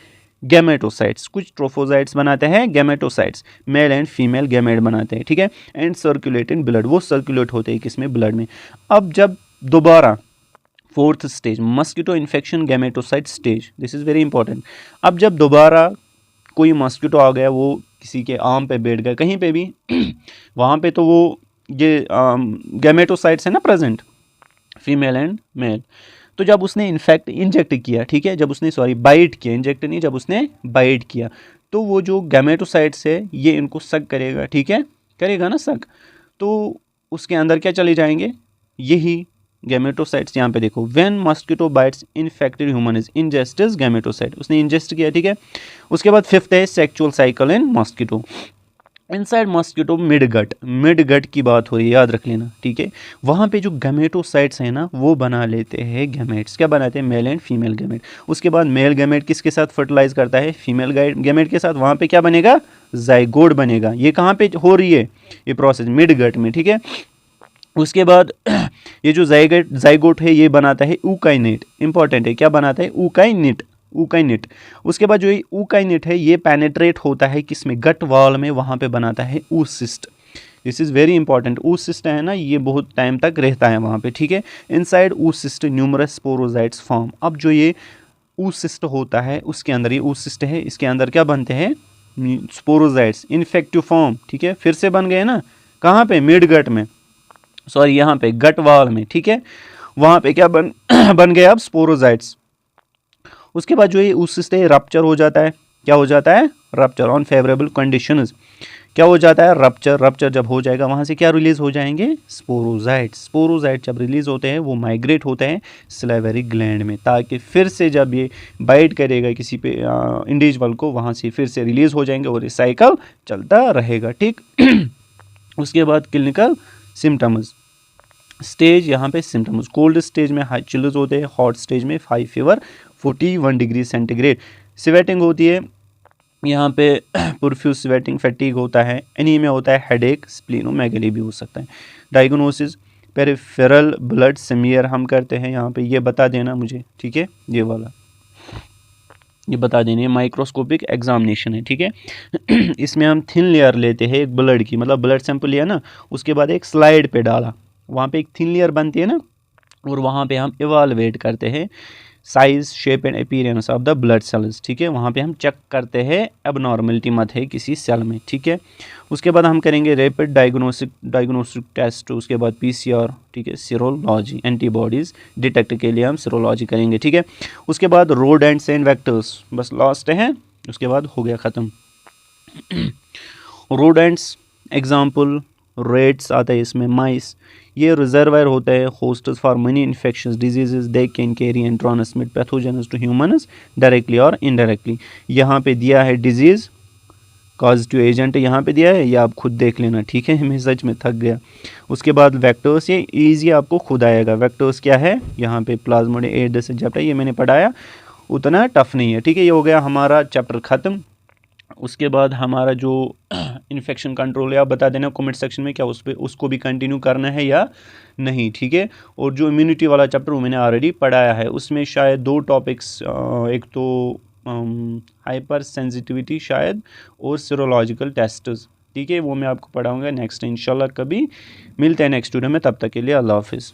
गैमेटोसाइट्स। कुछ ट्रोफोजाइट्स बनाते हैं gametocytes, male and female gamete बनाते हैं, ठीक है। एंड सर्कुलेट इन ब्लड, वो सर्कुलेट होते हैं किसमें, ब्लड में। अब जब दोबारा fourth stage, mosquito infection gametocyte stage, this is very important. अब जब दोबारा कोई मस्किटो आ गया, वो किसी के आम पे बैठ गया, कहीं पे भी वहाँ पे, तो वो ये गैमेटोसाइट्स है ना प्रेजेंट, फीमेल एंड मेल। तो जब उसने इंजेक्ट किया, ठीक है, जब उसने बाइट किया, इंजेक्ट नहीं, जब उसने बाइट किया, तो वो जो गैमेटोसाइट्स है ये इनको सक करेगा, ठीक है, करेगा ना सक, तो उसके अंदर क्या चले जाएंगे, यही गैमेटोसाइट्स। यहाँ पे देखो, when mosquito bites infected human is ingests gametocyte, उसने इंजेस्ट किया, ठीक है। उसके बाद फिफ्थ है sexual cycle in mosquito. Inside mosquito mid gut की बात हो रही है, याद रख लेना, ठीक है। वहाँ पे जो गैमेटोसाइट्स हैं ना, वो बना लेते हैं गैमेट्स। क्या बनाते हैं, मेल एंड फीमेल गैमेट। उसके बाद मेल गैमेट किसके साथ फर्टिलाइज करता है, फीमेल गैमेट के साथ, वहाँ पे क्या बनेगा, जाइगोट बनेगा। ये कहाँ पे हो रही है ये प्रोसेस, मिड गट में, ठीक है। उसके बाद ये जो जाइगोट है ये बनाता है ऊकाइनेट, इंपॉर्टेंट है, क्या बनाता है, ऊकाइनेट। उसके बाद जो ये ऊकाइनेट है ये पेनेट्रेट होता है किसमें, गट वॉल में, वहाँ पे बनाता है oocyst. This is very important. Oocyst है ना, ये बहुत टाइम तक रहता है वहाँ पे, ठीक है। Inside oocyst numerous sporozoites form. अब जो ये ऊसिस्ट होता है उसके अंदर, ये ऊसिस्ट है, इसके अंदर क्या बनते हैं, स्पोरोजाइट्स, इन्फेक्टिव फॉर्म, ठीक है, फिर से बन गए ना, कहाँ पे, मिड गट में, सॉरी यहाँ पे गट वॉल में, ठीक है। वहाँ पे क्या बन गए अब, स्पोरोजाइट्स। उसके बाद जो ये उससे रप्चर हो जाता है, क्या हो जाता है, रप्चर ऑन फेवरेबल कंडीशंस। क्या हो जाता है, रप्चर जब हो जाएगा, वहाँ से क्या रिलीज हो जाएंगे, स्पोरोजाइट जब रिलीज होते हैं वो माइग्रेट होते हैं सलाइवरी ग्लैंड में, ताकि फिर से जब ये बाइट करेगा किसी पे इंडिविजुअल को, वहाँ से फिर से रिलीज हो जाएंगे और ये साइकिल चलता रहेगा, ठीक। उसके बाद क्लिनिकल सिम्टम्स स्टेज, यहाँ पे सिम्टम्स, कोल्ड स्टेज में हाई चिल्स होते हैं, हॉट स्टेज में high fever 41 degree centigrade, sweating होती है यहाँ पे, प्रोफ्यूज स्वेटिंग, फैटीग होता है, एनीमिया होता है, हेडेक, स्प्लीनोमेगली भी हो सकता है। डायग्नोसिस पेरिफेरल ब्लड स्मीयर हम करते हैं, यहाँ पे ये बता देना मुझे, ठीक है, ये वाला ये बता देनी है, माइक्रोस्कोपिक एग्जामिनेशन है, ठीक है। इसमें हम थिन लेयर लेते हैं एक ब्लड की, मतलब ब्लड सैंपल लिया ना, उसके बाद एक स्लाइड पे डाला, वहाँ पे एक थिन लेयर बनती है ना, और वहाँ पे हम इवालुएट करते हैं size, shape and appearance of the blood cells, ठीक है, वहाँ पे हम चेक करते हैं एबनॉर्मलिटी मत है किसी सेल में, ठीक है। उसके बाद हम करेंगे रैपिड डायग्नोस्टिक टेस्ट, उसके बाद पीसीआर, ठीक है, सीरोलॉजी, एंटीबॉडीज़ डिटेक्ट के लिए हम सीरोलॉजी करेंगे, ठीक है। उसके बाद रोडेंट्स एंड वेक्टर्स, बस लास्ट है, उसके बाद हो गया ख़त्म। रोडेंट्स एग्जाम्पल रेट्स आता है इसमें, माइस, ये रिजर्वायर होता है hosts for many infections diseases, they can carry and transmit pathogens to humans directly और इनडायरेक्टली। यहाँ पे दिया है डिजीज़ कॉजेटिव एजेंट यहाँ पे दिया है, ये आप खुद देख लेना, ठीक है, मैं सच में थक गया। उसके बाद वेक्टर्स, ये इजी आपको खुद आएगा। वेक्टर्स क्या है, यहाँ पे प्लाज्मोडियम एडेस चैप्टर ये मैंने पढ़ाया, उतना टफ नहीं है, ठीक है। ये हो गया हमारा चैप्टर ख़त्म। उसके बाद हमारा जो इन्फेक्शन कंट्रोल है, आप बता देना कमेंट सेक्शन में क्या उस पर उसको भी कंटिन्यू करना है या नहीं, ठीक है। और जो इम्यूनिटी वाला चैप्टर वो मैंने ऑलरेडी पढ़ाया है, उसमें शायद 2 टॉपिक्स, एक तो हाइपर सेंसिटिविटी शायद और सीरोलॉजिकल टेस्ट्स, ठीक है, वो मैं आपको पढ़ाऊँगा नेक्स्ट इंशाल्लाह। कभी मिलते हैं नेक्स्ट वीडियो में, तब तक के लिए अल्लाह हाफिज़।